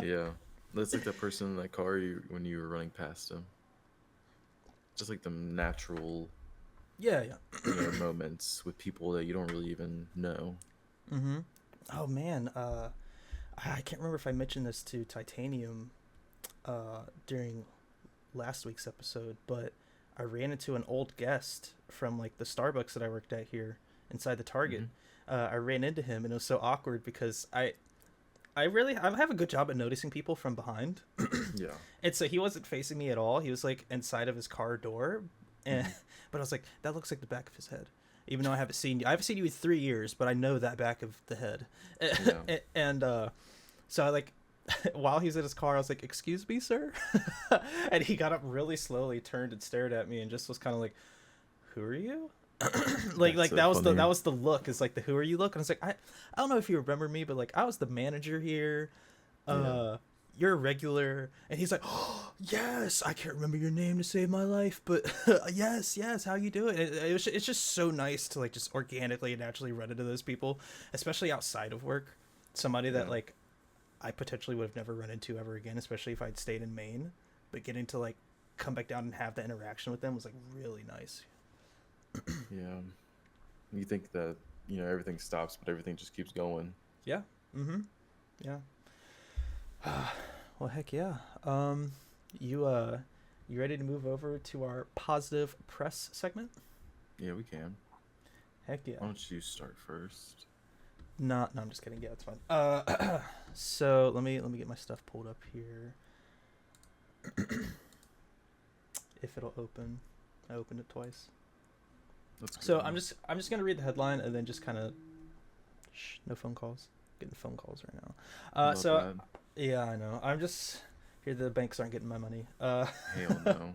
Speaker 2: Yeah. That's like that person in that car when you were running past him. Just like the natural,
Speaker 1: Yeah, yeah.
Speaker 2: moments with people that you don't really even know.
Speaker 1: Mm-hmm. Oh man, I can't remember if I mentioned this to Titanium during last week's episode, but I ran into an old guest from like the Starbucks that I worked at here inside the Target.
Speaker 2: Hmm.
Speaker 1: I ran into him and it was so awkward because I have a good job at noticing people from behind,
Speaker 2: Yeah.
Speaker 1: and so he wasn't facing me at all. He was like inside of his car door, and
Speaker 2: Hmm.
Speaker 1: but I was like, that looks like the back of his head. Even though I haven't seen you, I haven't seen you in 3 years, but I know that back of the head.
Speaker 2: Yeah.
Speaker 1: And so I like, while he's in his car, I was like, "Excuse me, sir," and he got up really slowly, turned and stared at me, and just was kind of like, "Who are you?"
Speaker 2: That's
Speaker 1: like
Speaker 2: so
Speaker 1: that
Speaker 2: funny.
Speaker 1: was the look. Is like the "Who are you?" look, and I was like, I don't know if you remember me, but like I was the manager here.
Speaker 2: Yeah.
Speaker 1: Uh, you're a regular, and he's like, "Oh, yes, I can't remember your name to save my life, but yes, how you doing?" It's just so nice to like just organically and naturally run into those people, especially outside of work. Somebody that
Speaker 2: Yeah.
Speaker 1: like I potentially would have never run into ever again, especially if I'd stayed in Maine. But getting to like come back down and have that interaction with them was like really nice.
Speaker 2: Yeah. You think that, everything stops, but everything just keeps going.
Speaker 1: Yeah. Mm-hmm. Yeah. Well, heck yeah. You you ready to move over to our positive press segment?
Speaker 2: Yeah, we can.
Speaker 1: Heck yeah.
Speaker 2: Why don't you start first?
Speaker 1: No, I'm just kidding. Yeah, it's fine. So let me get my stuff pulled up here. If it'll open, I opened it twice.
Speaker 2: That's
Speaker 1: So
Speaker 2: good.
Speaker 1: I'm just gonna read the headline and then just kind of no phone calls. Getting phone calls right now.
Speaker 2: Love
Speaker 1: So
Speaker 2: that.
Speaker 1: yeah, I know. I'm just here. The banks aren't getting my money.
Speaker 2: Hell no.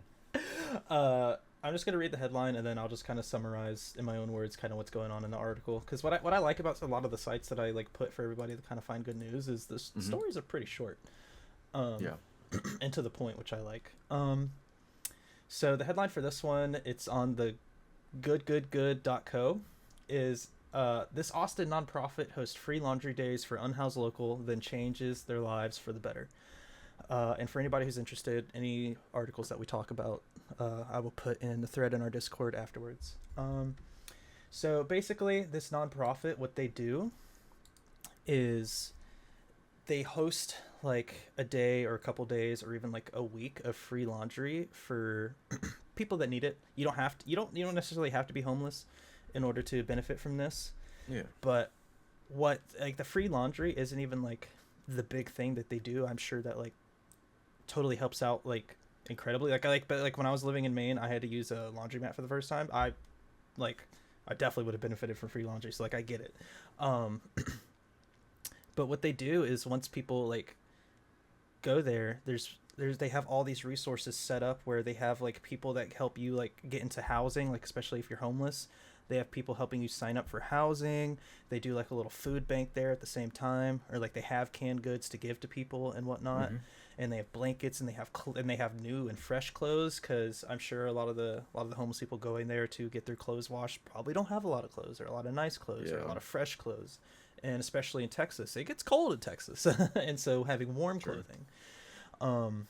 Speaker 1: uh, I'm just gonna read the headline and then I'll just kind of summarize in my own words kind of what's going on in the article. Because what I like about a lot of the sites that I like put for everybody to kind of find good news is the
Speaker 2: Mm-hmm.
Speaker 1: stories are pretty short, um,
Speaker 2: Yeah.
Speaker 1: and to the point, which I like. So the headline for this one, it's on the goodgoodgood.co, is this Austin nonprofit hosts free laundry days for unhoused local, then changes their lives for the better. And for anybody who's interested, any articles that we talk about, I will put in the thread in our Discord afterwards. So basically, this nonprofit, what they do is they host like a day or a couple days or even like a week of free laundry for people that need it. You don't necessarily have to be homeless in order to benefit from this.
Speaker 2: Yeah.
Speaker 1: But what like the free laundry isn't even like the big thing that they do. I'm sure that like totally helps out like incredibly. But like when I was living in Maine, I had to use a laundromat for the first time. Like I definitely would have benefited from free laundry. So like I get it. Um, but what they do is once people like go there, there's they have all these resources set up where they have like people that help you like get into housing, like especially if you're homeless. They have people helping you sign up for housing. They do like a little food bank there at the same time, or like they have canned goods to give to people and whatnot.
Speaker 2: Mm-hmm.
Speaker 1: And they have blankets and they have new and fresh clothes because I'm sure a lot of the homeless people going there to get their clothes washed probably don't have a lot of clothes or a lot of nice clothes or a
Speaker 2: Yeah.
Speaker 1: lot of fresh clothes. And especially in Texas, it gets cold in Texas, and so having warm
Speaker 2: True.
Speaker 1: clothing. Um,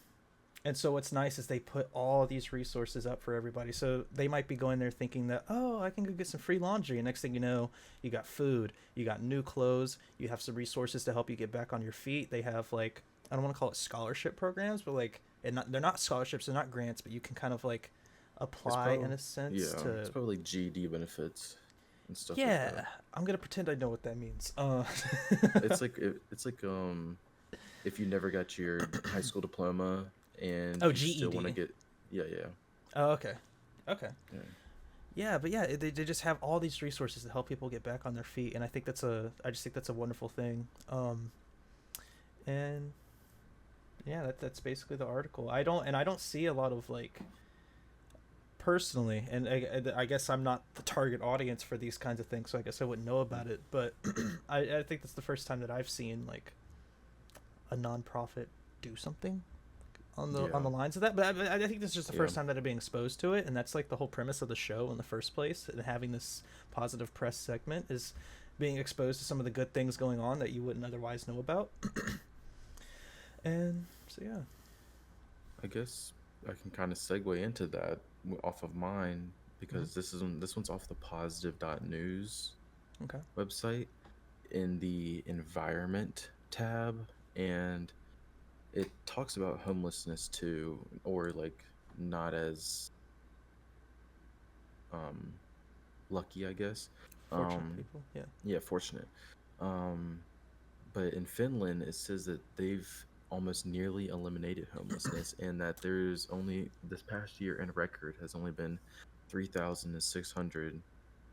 Speaker 1: and so what's nice is they put all these resources up for everybody. So they might be going there thinking that, oh, I can go get some free laundry. And next thing you know, you got food, you got new clothes, you have some resources to help you get back on your feet. They have like, I don't want to call it scholarship programs, but like, they're not scholarships, they're not grants, but you can kind of like
Speaker 2: It's
Speaker 1: apply in
Speaker 2: probably
Speaker 1: a sense
Speaker 2: yeah. It's
Speaker 1: to,
Speaker 2: probably like GD benefits and stuff like that.
Speaker 1: yeah, I'm going to pretend I know what that means.
Speaker 2: It's like if you never got your high school diploma and
Speaker 1: Oh,
Speaker 2: you still want to
Speaker 1: GED.
Speaker 2: get yeah.
Speaker 1: Oh, okay. Okay.
Speaker 2: Yeah.
Speaker 1: Yeah, but yeah, they just have all these resources to help people get back on their feet, and I just think that's a wonderful thing. And yeah, that's basically the article. I don't see a lot of like personally, and I guess I'm not the target audience for these kinds of things, so I guess I wouldn't know about it. But I think that's the first time that I've seen like a nonprofit do something on
Speaker 2: Yeah.
Speaker 1: the lines of that. But I think this is just the
Speaker 2: Yeah.
Speaker 1: first time that I'm being exposed to it, and that's like the whole premise of the show in the first place. And having this positive press segment is being exposed to some of the good things going on that you wouldn't otherwise know about. And so yeah.
Speaker 2: I guess I can kind of segue into that off of mine
Speaker 1: Mm-hmm.
Speaker 2: because this one's off the positive.news
Speaker 1: Okay.
Speaker 2: website in the environment tab, and it talks about homelessness too, or like not as um lucky, I guess.
Speaker 1: Fortunate
Speaker 2: Um
Speaker 1: people. Yeah.
Speaker 2: yeah, fortunate. Um but in Finland it says that they've almost nearly eliminated homelessness, and that there's only this past year in record has only been 3,600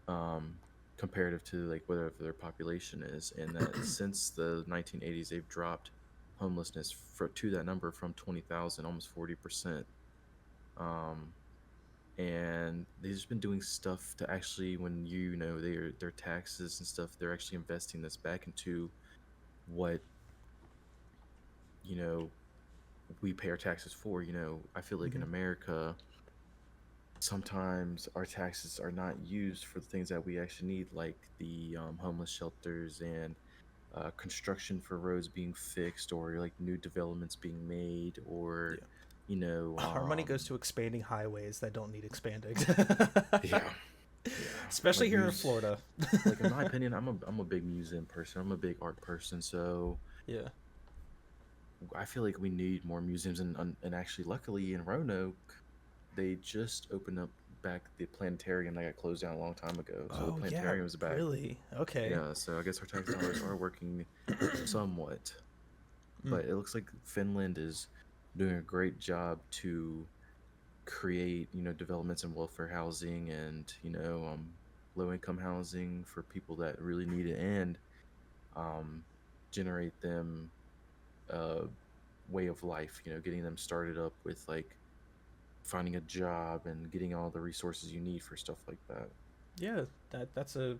Speaker 2: um comparative to like whatever their population is, and that since the 1980s they've dropped homelessness to that number from 20,000 almost 40%. um and they've just been doing stuff to actually, when their taxes and stuff, they're actually investing this back into what you know we pay our taxes for. I feel like in
Speaker 1: Mm-hmm.
Speaker 2: America sometimes our taxes are not used for the things that we actually need, like the homeless shelters and construction for roads being fixed, or like new developments being made, or
Speaker 1: Yeah.
Speaker 2: you know
Speaker 1: Our money goes
Speaker 2: um
Speaker 1: to expanding highways that don't need expanding.
Speaker 2: yeah, yeah,
Speaker 1: Especially
Speaker 2: like
Speaker 1: here in Florida.
Speaker 2: like in my opinion, I'm a big museum person, I'm a big art person, so
Speaker 1: Yeah.
Speaker 2: I feel like we need more museums, and actually luckily in Roanoke they just opened up back the planetarium that got closed down a long time ago, so the
Speaker 1: Oh yeah,
Speaker 2: planetarium is back.
Speaker 1: really? Okay.
Speaker 2: Yeah, so I guess our tax dollars are working somewhat,
Speaker 1: Mm.
Speaker 2: but it looks like Finland is doing a great job to create, developments in welfare housing and, low income housing for people that really need it, and um, generate them a way of life, getting them started up with like finding a job and getting all the resources you need for stuff like that.
Speaker 1: Yeah, that's a.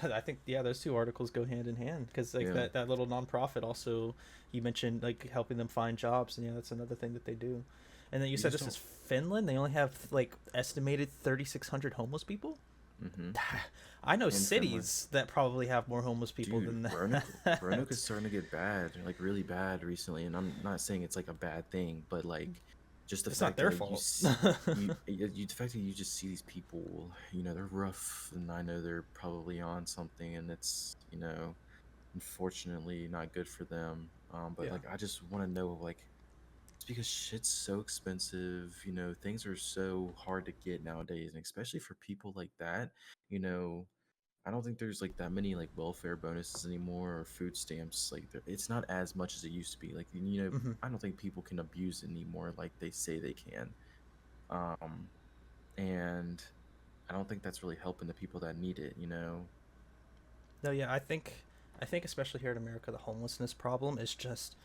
Speaker 1: I think yeah, those two articles go hand in hand because like
Speaker 2: Yeah.
Speaker 1: that little nonprofit also you mentioned like helping them find jobs, and yeah, that's another thing that they do. And then you
Speaker 2: You
Speaker 1: said
Speaker 2: just
Speaker 1: this
Speaker 2: don't.
Speaker 1: is Finland. They only have like estimated 3,600 homeless people.
Speaker 2: Hmm.
Speaker 1: I know
Speaker 2: In Finland.
Speaker 1: cities that probably have more homeless people
Speaker 2: Dude,
Speaker 1: than
Speaker 2: Roanoke
Speaker 1: that.
Speaker 2: is starting to get bad, like really bad recently, and I'm not saying it's like a bad thing, but like just the
Speaker 1: It's not
Speaker 2: fact that
Speaker 1: their
Speaker 2: like
Speaker 1: fault.
Speaker 2: the fact that you just see these people, they're rough, and I know they're probably on something, and it's unfortunately not good for them. But
Speaker 1: Yeah.
Speaker 2: like I just want to know, like, it's because shit's so expensive, things are so hard to get nowadays, and especially for people like that, you know I don't think there's like that many like welfare bonuses anymore or food stamps. Like it's not as much as it used to be. Like
Speaker 1: Hmm.
Speaker 2: I don't think people can abuse it anymore like they say they can. Um, and I don't think that's really helping the people that need it.
Speaker 1: No, yeah, I think especially here in America, the homelessness problem is just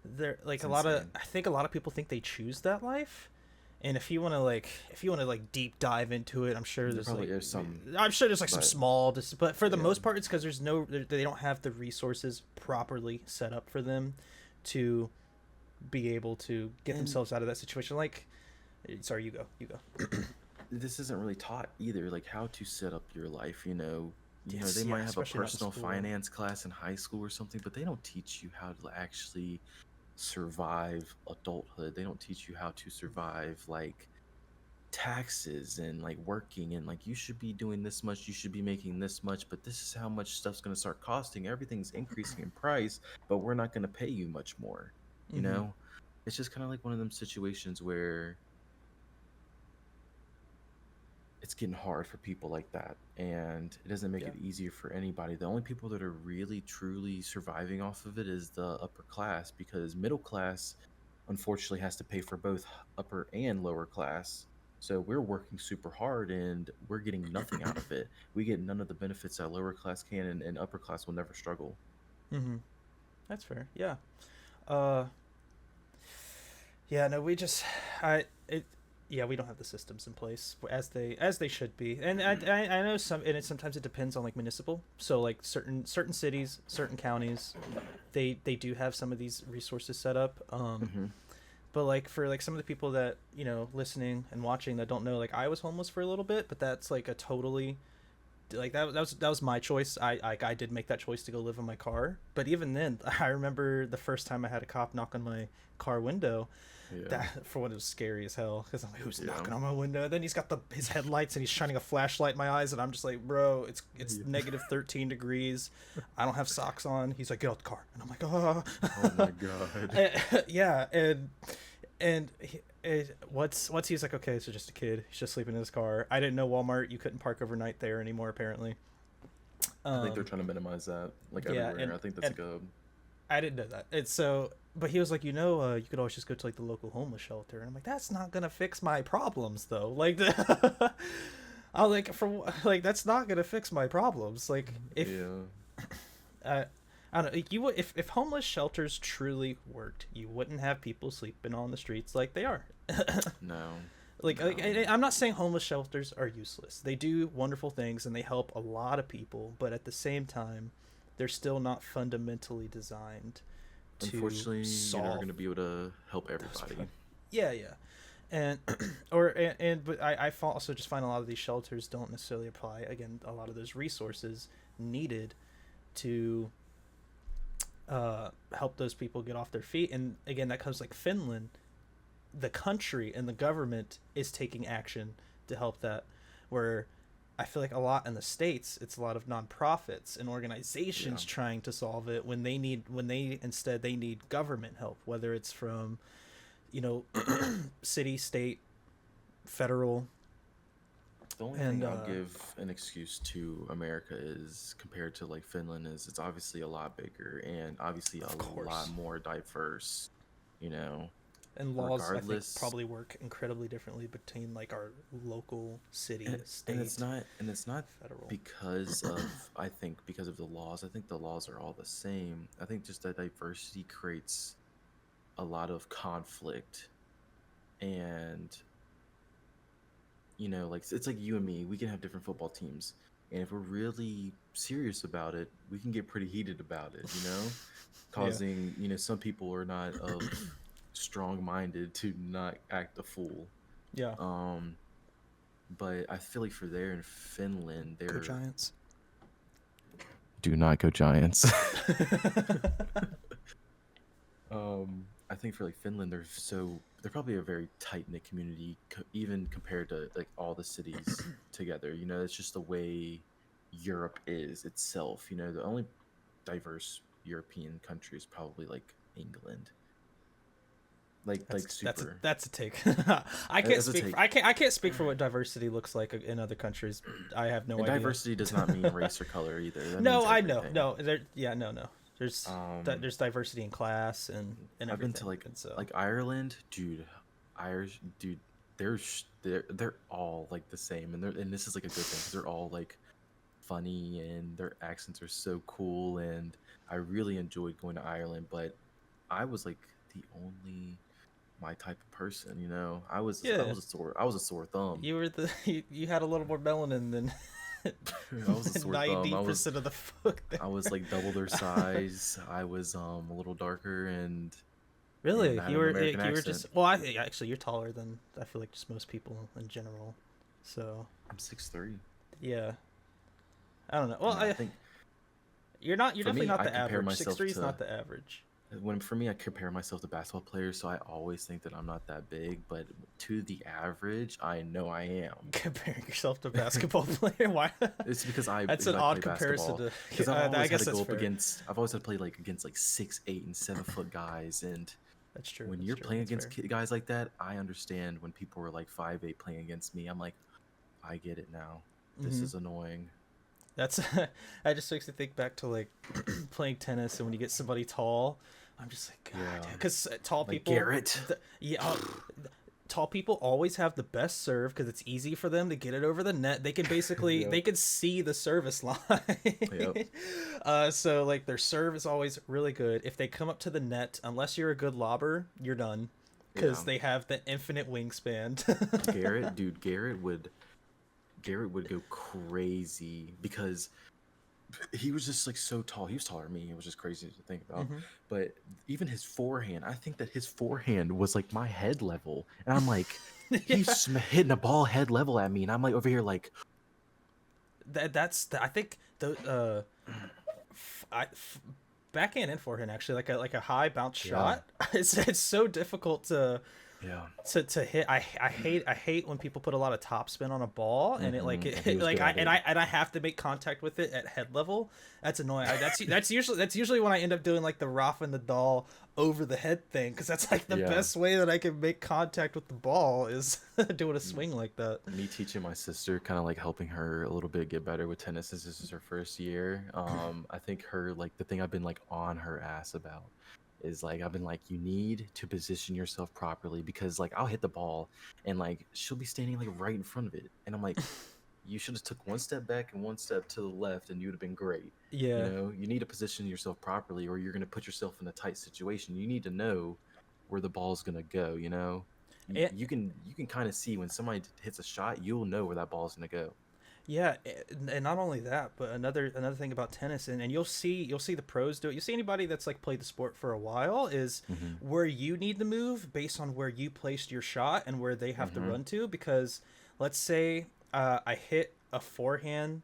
Speaker 1: there. Like
Speaker 2: It's
Speaker 1: a lot of,
Speaker 2: insane.
Speaker 1: I think a lot of people think they choose that life, and if you want to deep dive into it,
Speaker 2: There probably is some,
Speaker 1: I'm sure there's like some
Speaker 2: but
Speaker 1: small, but for the
Speaker 2: yeah,
Speaker 1: most part, it's because they don't have the resources properly set up for them to be able to get
Speaker 2: and
Speaker 1: themselves out of that situation. Like, sorry, you go.
Speaker 2: this isn't really taught either. Like how to set up your life. They
Speaker 1: Yes, yeah,
Speaker 2: might have a
Speaker 1: especially not in
Speaker 2: personal
Speaker 1: school.
Speaker 2: finance class in high school or something, but they don't teach you how to actually survive adulthood. They don't teach you how to survive like taxes and like working, and like you should be doing this much, you should be making this much, but this is how much stuff's going to start costing. Everything's increasing in price, but we're not going to pay you much more. You
Speaker 1: Mm-hmm.
Speaker 2: know, it's just kind of like one of them situations where it's getting hard for people like that, and it doesn't make
Speaker 1: Yeah.
Speaker 2: it easier for anybody. The only people that are really truly surviving off of it is the upper class, because middle class unfortunately has to pay for both upper and lower class. So we're working super hard and we're getting nothing out of it. We get none of the benefits that lower class can, and upper class will never struggle.
Speaker 1: Mm-hmm. That's fair. Yeah. Uh, Yeah, no, we just, I, it, yeah, we don't have the systems in place as they should be, and I know sometimes it depends on like municipal. So like certain cities, certain counties, they do have some of these resources set up.
Speaker 2: Hmm.
Speaker 1: But like for like some of the people that listening and watching that don't know, like I was homeless for a little bit, but that's like a totally like that was my choice. I did make that choice to go live in my car, but even then, I remember the first time I had a cop knock on my car window.
Speaker 2: Yeah.
Speaker 1: That for one, it was scary as hell because I'm like, who's
Speaker 2: Yeah.
Speaker 1: knocking on my window? And then he's got his headlights and he's shining a flashlight in my eyes, and I'm just like, bro, it's
Speaker 2: Yeah.
Speaker 1: negative 13 degrees. I don't have socks on. He's like, get out the car, and I'm like, oh,
Speaker 2: Oh my god.
Speaker 1: yeah, and once he's like, okay, so just a kid. He's just sleeping in his car. I didn't know Walmart you couldn't park overnight there anymore apparently.
Speaker 2: I think they're
Speaker 1: Um,
Speaker 2: trying to minimize that like
Speaker 1: yeah,
Speaker 2: everywhere.
Speaker 1: and
Speaker 2: I think that's
Speaker 1: and
Speaker 2: like a
Speaker 1: I didn't know that. It's so, but he was like, you could always just go to like the local homeless shelter, and I'm like, that's not gonna fix my problems though. Like, I like for like that's not gonna fix my problems. Like, if
Speaker 2: yeah.
Speaker 1: uh, I don't know, you would if homeless shelters truly worked, you wouldn't have people sleeping on the streets like they are.
Speaker 2: No.
Speaker 1: Like
Speaker 2: No.
Speaker 1: I'm not saying homeless shelters are useless. They do wonderful things and they help a lot of people, but at the same time, they're still not fundamentally designed to
Speaker 2: Unfortunately, you're never going
Speaker 1: solve
Speaker 2: to be able to help
Speaker 1: those
Speaker 2: everybody.
Speaker 1: yeah, yeah. And but I also just find a lot of these shelters don't necessarily apply again a lot of those resources needed to help those people get off their feet. And again, that comes like Finland, the country and the government is taking action to help that, where I feel like a lot in the states it's a lot of nonprofits and
Speaker 2: Yeah.
Speaker 1: organizations trying to solve it when they instead they need government help, whether it's from you know city, state, federal.
Speaker 2: The only
Speaker 1: And
Speaker 2: thing I'll give an excuse to America is, compared to like Finland, is it's obviously a lot bigger and obviously a
Speaker 1: of
Speaker 2: lot
Speaker 1: course.
Speaker 2: more diverse, you know.
Speaker 1: And laws, I think,
Speaker 2: regardless.
Speaker 1: probably work incredibly differently between like our local, city,
Speaker 2: And
Speaker 1: state,
Speaker 2: it's not
Speaker 1: federal.
Speaker 2: because of, I think, because of the laws. I think the laws are all the same. I think just that diversity creates a lot of conflict. And like it's like you and me, we can have different football teams, and if we're really serious about it, we can get pretty heated about it,
Speaker 1: Yeah.
Speaker 2: causing, some people are not of strong minded to not act a fool.
Speaker 1: Yeah.
Speaker 2: um but I feel like for there in Finland,
Speaker 1: Go
Speaker 2: they're
Speaker 1: Giants.
Speaker 2: do not go Giants. I think for like Finland, they're probably a very tight knit community, even compared to like all the cities together. It's just the way Europe is itself. The only diverse European country is probably like England. Like super.
Speaker 1: That's a take.
Speaker 2: As a take.
Speaker 1: I can't speak for what diversity looks like in other countries. I have no
Speaker 2: And
Speaker 1: idea.
Speaker 2: diversity does not mean race or color either. That
Speaker 1: No,
Speaker 2: means
Speaker 1: I know.
Speaker 2: everything.
Speaker 1: No, no. There's
Speaker 2: Um,
Speaker 1: there's diversity in class and
Speaker 2: I've been
Speaker 1: everything.
Speaker 2: to
Speaker 1: And so
Speaker 2: like Ireland, dude. Irish, dude. They're all like the same, and this is like a good thing because they're all like funny and their accents are so cool, and I really enjoyed going to Ireland. But I was like the only my type of person, I was I
Speaker 1: yeah,
Speaker 2: was a sore thumb.
Speaker 1: you were you had a little more melanin than
Speaker 2: I was a sore thumb.
Speaker 1: 90% of the folk there.
Speaker 2: I was like double their size. I was a little darker, and
Speaker 1: Really,
Speaker 2: I had
Speaker 1: you
Speaker 2: an
Speaker 1: were
Speaker 2: American
Speaker 1: you were
Speaker 2: accent.
Speaker 1: just well. Actually, you're taller than I feel like just most people in general. So
Speaker 2: I'm 6'3".
Speaker 1: yeah, I don't know. Well,
Speaker 2: I think
Speaker 1: you're not. You're
Speaker 2: for
Speaker 1: definitely
Speaker 2: me,
Speaker 1: not
Speaker 2: I
Speaker 1: the
Speaker 2: compare
Speaker 1: average. Six
Speaker 2: myself
Speaker 1: three is
Speaker 2: to
Speaker 1: not the average.
Speaker 2: for me, I compare myself to basketball players, so I always think that I'm not that big, but to the average, I know I am.
Speaker 1: Comparing yourself to a basketball player, why?
Speaker 2: It's
Speaker 1: That's
Speaker 2: because
Speaker 1: an
Speaker 2: I
Speaker 1: odd
Speaker 2: play
Speaker 1: comparison
Speaker 2: basketball.
Speaker 1: to.
Speaker 2: Because I've
Speaker 1: I
Speaker 2: always had
Speaker 1: guess
Speaker 2: to
Speaker 1: that's
Speaker 2: go up
Speaker 1: fair.
Speaker 2: against. I've always had to play like against like 6'8" and 7 foot guys, and
Speaker 1: That's true.
Speaker 2: when
Speaker 1: That's
Speaker 2: you're
Speaker 1: true.
Speaker 2: playing
Speaker 1: That's
Speaker 2: against
Speaker 1: fair.
Speaker 2: guys like that, I understand when people were like 5'8" playing against me. I'm like, I get it now. This
Speaker 1: Mm-hmm.
Speaker 2: is annoying.
Speaker 1: That's. I just makes me think back to like playing tennis, and when you get somebody tall, I'm just like, God,
Speaker 2: Yeah,
Speaker 1: because tall
Speaker 2: like
Speaker 1: people.
Speaker 2: Garrett.
Speaker 1: Yeah, tall people always have the best serve because it's easy for them to get it over the net. They can basically
Speaker 2: Yep.
Speaker 1: they can see the service line.
Speaker 2: Yep.
Speaker 1: So like their serve is always really good. If they come up to the net, unless you're a good lobber, you're done because
Speaker 2: Yeah.
Speaker 1: they have the infinite wingspan.
Speaker 2: Garrett, dude, Garrett would go crazy because he was just like so tall. He was taller than me. It was just crazy to think about.
Speaker 1: Hmm.
Speaker 2: But even his forehand, I think that his forehand was like my head level, and I'm like,
Speaker 1: Yeah.
Speaker 2: he's hitting a ball head level at me, and I'm like over here like,
Speaker 1: I think the backhand and forehand actually like a high bounce
Speaker 2: Yeah.
Speaker 1: shot. It's so difficult to
Speaker 2: yeah,
Speaker 1: hit. I hate when people put a lot of topspin on a ball and it like
Speaker 2: Mhm. He was
Speaker 1: like
Speaker 2: good at it.
Speaker 1: I have to make contact with it at head level. That's annoying. That's usually when I end up doing like the Rafa and the Dahl over the head thing because that's like the
Speaker 2: Yeah.
Speaker 1: best way that I can make contact with the ball is doing a swing like that.
Speaker 2: me teaching my sister, kind of like helping her a little bit get better with tennis, since this is her first year. I think her like the thing I've been like on her ass about is like I've been like, you need to position yourself properly, because like I'll hit the ball and like she'll be standing like right in front of it, and I'm like, you should have took one step back and one step to the left and you'd have been great.
Speaker 1: Yeah.
Speaker 2: You need to position yourself properly, or you're going to put yourself in a tight situation. You need to know where the ball's going to go.
Speaker 1: And,
Speaker 2: You can kind of see when somebody hits a shot, you'll know where that ball's going to go.
Speaker 1: yeah, and not only that, but another thing about tennis, and you'll see the pros do it. You see anybody that's like played the sport for a while is
Speaker 2: Hmm.
Speaker 1: where you need to move based on where you placed your shot and where they have to
Speaker 2: Hmm.
Speaker 1: run to. Because let's say I hit a forehand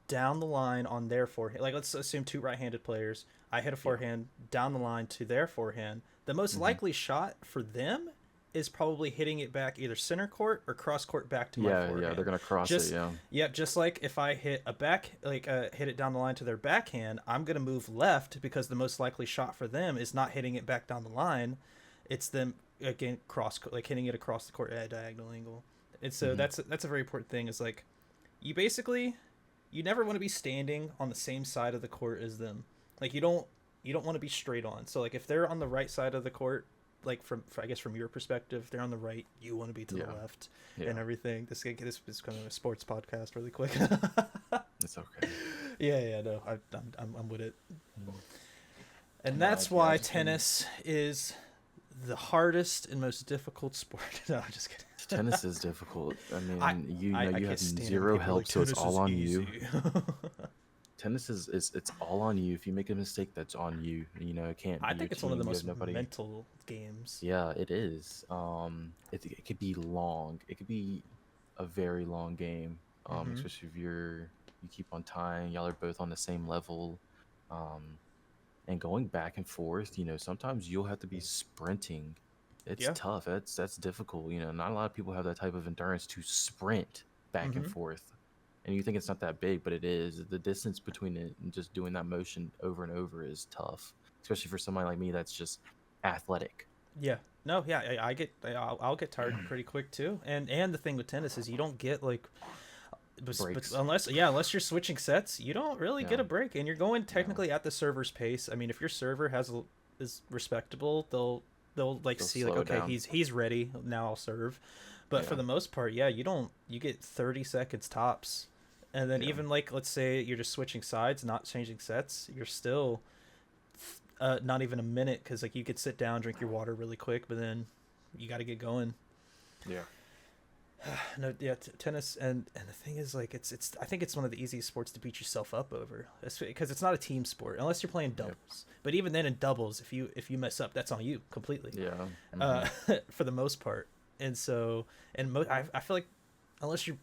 Speaker 1: down the line on their forehand. Like let's assume two right-handed players. I hit a
Speaker 2: Yeah.
Speaker 1: forehand down the line to their forehand. The most
Speaker 2: Hmm.
Speaker 1: likely shot for them is probably hitting it back either center court or cross court back to my
Speaker 2: Yeah,
Speaker 1: forehand.
Speaker 2: yeah, they're going to cross
Speaker 1: Just
Speaker 2: it. Yeah.
Speaker 1: Yep, just like if I hit a hit it down the line to their backhand, I'm gonna move left because the most likely shot for them is not hitting it back down the line, it's them again like hitting it across the court at a diagonal angle. And so
Speaker 2: Hmm.
Speaker 1: that's a very important thing. Is like you you never want to be standing on the same side of the court as them. Like you don't want to be straight on. So like if they're on the right side of the court, like I guess from your perspective, they're on the right, you want to be to the
Speaker 2: Yeah.
Speaker 1: left,
Speaker 2: Yeah.
Speaker 1: and everything. This is kind of a sports podcast, really quick.
Speaker 2: It's okay.
Speaker 1: Yeah, no, I'm with it, and
Speaker 2: No,
Speaker 1: that's
Speaker 2: yeah, I
Speaker 1: why
Speaker 2: just been
Speaker 1: tennis is the hardest and most difficult sport. No, I'm just kidding.
Speaker 2: tennis is difficult. I
Speaker 1: I,
Speaker 2: mean,
Speaker 1: I
Speaker 2: you
Speaker 1: can't
Speaker 2: have
Speaker 1: stand it when
Speaker 2: zero
Speaker 1: people are like
Speaker 2: help, so it's
Speaker 1: tennis
Speaker 2: all
Speaker 1: is
Speaker 2: on you.
Speaker 1: easy.
Speaker 2: Tennis is it's all on you. If you make a mistake, that's on you. It can't
Speaker 1: I
Speaker 2: be your
Speaker 1: think it's one of the
Speaker 2: team. You have
Speaker 1: most
Speaker 2: nobody.
Speaker 1: mental games.
Speaker 2: Yeah, it is. It could be long. It could be a very long game.
Speaker 1: Hmm.
Speaker 2: Especially if you keep on tying. Y'all are both on the same level. Um, and going back and forth. Sometimes you'll have to be sprinting. It's
Speaker 1: Yeah.
Speaker 2: tough. That's difficult. Not a lot of people have that type of endurance to sprint back and
Speaker 1: Hmm.
Speaker 2: forth. And you think it's not that big, but it is. The distance between it and just doing that motion over and over is tough, especially for somebody like me that's just athletic.
Speaker 1: Yeah. No. Yeah. I'll get tired pretty quick too. And the thing with tennis is you don't get like, but
Speaker 2: Breaks.
Speaker 1: unless you're switching sets, you don't really
Speaker 2: Yeah.
Speaker 1: get a break, and you're going
Speaker 2: No.
Speaker 1: technically at the server's pace. I mean, if your server is respectable, they'll like
Speaker 2: They'll
Speaker 1: see like
Speaker 2: slow it
Speaker 1: okay,
Speaker 2: down.
Speaker 1: he's ready now. I'll serve. But for
Speaker 2: Yeah.
Speaker 1: the most part, yeah, you get 30 seconds tops. And then
Speaker 2: Yeah.
Speaker 1: even like let's say you're just switching sides, not changing sets, you're still not even a minute because like you could sit down, drink your water really quick, but then you got to get going.
Speaker 2: Yeah.
Speaker 1: No, yeah, tennis and the thing is like it's I think it's one of the easiest sports to beat yourself up over, because it's not a team sport unless you're playing
Speaker 2: Yep.
Speaker 1: doubles. But even then in doubles, if you mess up, that's on you completely.
Speaker 2: Yeah.
Speaker 1: Uh, for the most part, and so I feel like unless you're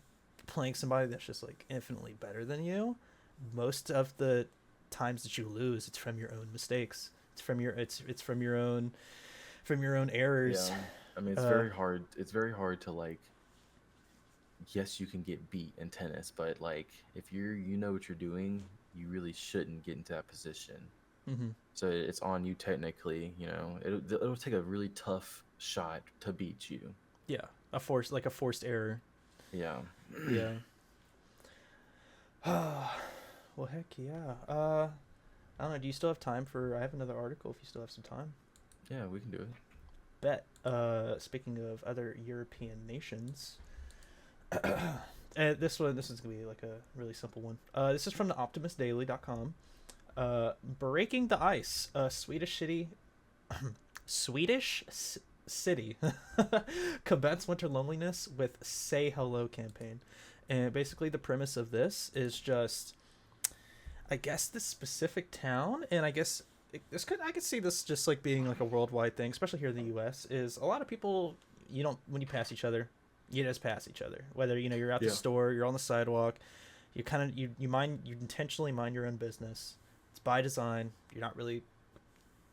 Speaker 1: playing somebody that's just like infinitely better than you, most of the times that you lose, it's from your own mistakes. It's from your own errors.
Speaker 2: Yeah. I mean, it's
Speaker 1: Uh,
Speaker 2: very hard. It's very hard to like. Yes, you can get beat in tennis, but like if you know what you're doing, you really shouldn't get into that position.
Speaker 1: hmm
Speaker 2: So it's on you technically. It'll take a really tough shot to beat you.
Speaker 1: Yeah, a forced error.
Speaker 2: Yeah.
Speaker 1: Yeah. Well, heck yeah. I don't know. Do you still have time for? I have another article. If you still have some time,
Speaker 2: Yeah, we can do it.
Speaker 1: bet. Speaking of other European nations, and this is gonna be like a really simple one. This is from the OptimistDaily.com. Breaking the ice. Swedish city. Swedish city combats winter loneliness with "Say Hello" campaign, and basically the premise of this is just I guess this specific town, and I guess I could see this just like being like a worldwide thing, especially here in the U.S. Is a lot of people you don't when you pass each other, you just pass each other. Whether you're at the
Speaker 2: Yeah.
Speaker 1: store, you're on the sidewalk, you intentionally mind your own business. It's by design. You're not really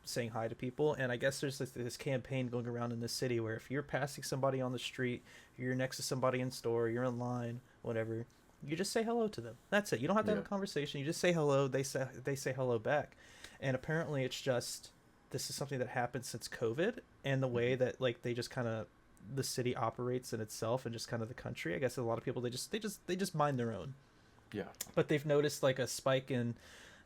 Speaker 1: saying hi to people, and I guess there's this campaign going around in this city where if you're passing somebody on the street, you're next to somebody in store, you're in line, whatever, you just say hello to them. That's it. You don't have to have
Speaker 2: Yeah.
Speaker 1: a conversation. You just say hello. They say hello back, and apparently it's just this is something that happened since COVID, and the way
Speaker 2: Mhm.
Speaker 1: that like they just kind of the city operates in itself and just kind of the country. I guess a lot of people they just mind their own,
Speaker 2: Yeah.
Speaker 1: but they've noticed like a spike in,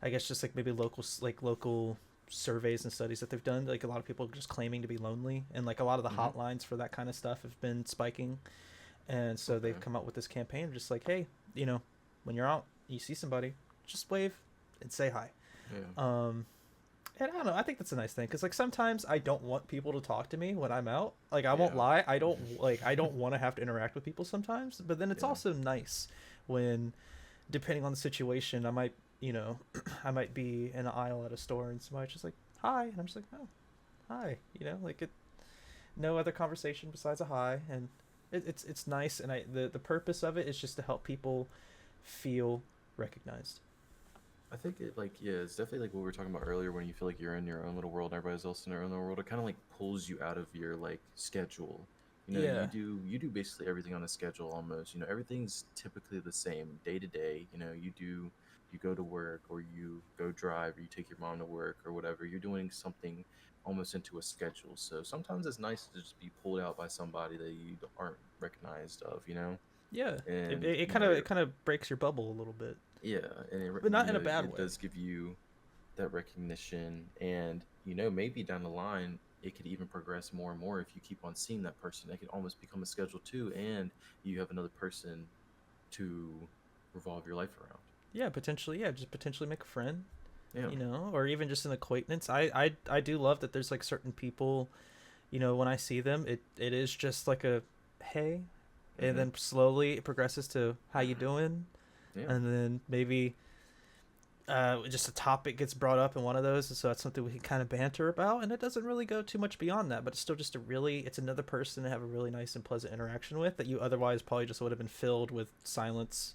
Speaker 1: I guess just like maybe local surveys and studies that they've done. Like a lot of people just claiming to be lonely, and like a lot of the
Speaker 2: Hmm.
Speaker 1: hotlines for that kind of stuff have been spiking, and so they've
Speaker 2: Okay.
Speaker 1: come up with this campaign just like, hey, when you're out, you see somebody, just wave and say hi.
Speaker 2: Yeah.
Speaker 1: Um, and I don't know. I think that's a nice thing because like sometimes I don't want people to talk to me when I'm out. Like I won't
Speaker 2: Yeah.
Speaker 1: lie, I don't want to have to interact with people sometimes. But then it's
Speaker 2: Yeah.
Speaker 1: also nice when, depending on the situation, I might I might be in an aisle at a store and somebody's just like hi, and I'm just like oh hi, like it, no other conversation besides a hi, and it's nice, and the purpose of it is just to help people feel recognized.
Speaker 2: I think it's definitely like what we were talking about earlier when you feel like you're in your own little world and everybody's else in their own little world. It kind of like pulls you out of your like schedule.
Speaker 1: Yeah.
Speaker 2: You do basically everything on a schedule almost. Everything's typically the same day to day. You go to work or you go drive or you take your mom to work or whatever. You're doing something almost into a schedule. So sometimes it's nice to just be pulled out by somebody that you aren't recognized of.
Speaker 1: Yeah, it,
Speaker 2: And
Speaker 1: it, it kind of it kind of breaks your bubble a little bit,
Speaker 2: yeah, and
Speaker 1: but not in a bad
Speaker 2: it
Speaker 1: way.
Speaker 2: does give you that recognition, and maybe down the line it could even progress more and more if you keep on seeing that person. It could almost become a schedule too, and you have another person to revolve your life around.
Speaker 1: Yeah, potentially. Yeah, just potentially make a friend,
Speaker 2: Yeah.
Speaker 1: or even just an acquaintance. I do love that there's like certain people, when I see them, it is just like a hey, and
Speaker 2: Hmm.
Speaker 1: then slowly it progresses to how you doing,
Speaker 2: Yeah.
Speaker 1: and then maybe just a topic gets brought up in one of those, and so that's something we can kind of banter about, and it doesn't really go too much beyond that, but it's still just it's another person to have a really nice and pleasant interaction with that you otherwise probably just would have been filled with silence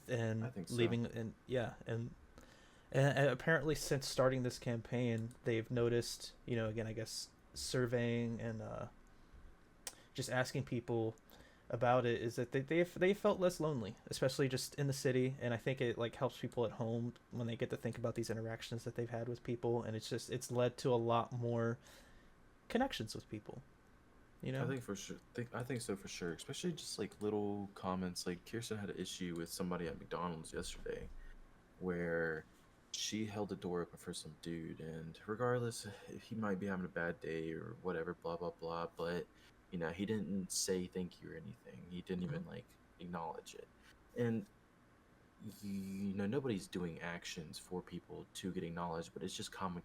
Speaker 2: I
Speaker 1: and
Speaker 2: think so.
Speaker 1: leaving, and yeah, and apparently since starting this campaign they've noticed, again, I guess surveying and just asking people about it, is that they felt less lonely, especially just in the city, and I think it like helps people at home when they get to think about these interactions that they've had with people, and it's led to a lot more connections with people, you
Speaker 2: I
Speaker 1: know.
Speaker 2: think for sure. I think so for sure. Especially just like little comments. Like Kirsten had an issue with somebody at McDonald's yesterday, where she held the door open for some dude, and regardless if he might be having a bad day or whatever, blah blah blah, but he didn't say thank you or anything. He didn't
Speaker 1: Mm-hmm.
Speaker 2: even like acknowledge it, and nobody's doing actions for people to get acknowledged, but it's just common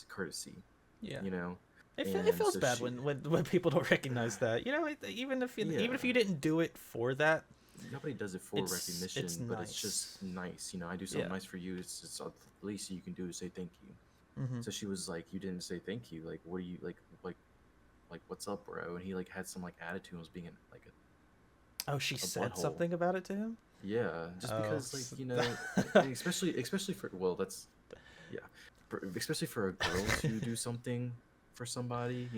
Speaker 2: courtesy,
Speaker 1: Yeah,
Speaker 2: you know.
Speaker 1: it
Speaker 2: And
Speaker 1: feels
Speaker 2: so
Speaker 1: bad
Speaker 2: she,
Speaker 1: when people don't recognize that, even if
Speaker 2: yeah,
Speaker 1: you didn't do it for that,
Speaker 2: nobody does it for
Speaker 1: it's
Speaker 2: recognition, but it's just
Speaker 1: nice.
Speaker 2: nice. I do something
Speaker 1: Yeah.
Speaker 2: nice for you. It's the least you can do is say thank you.
Speaker 1: Mm-hmm.
Speaker 2: So she was like, "You didn't say thank you. Like, what do you like? What's up, bro?" And he like had some like attitude, and was being like
Speaker 1: Oh, she
Speaker 2: a
Speaker 1: said
Speaker 2: butthole.
Speaker 1: something about it to him.
Speaker 2: Yeah, just
Speaker 1: Oh,
Speaker 2: because like and especially for, well, that's, yeah, especially for a girl to do something for somebody.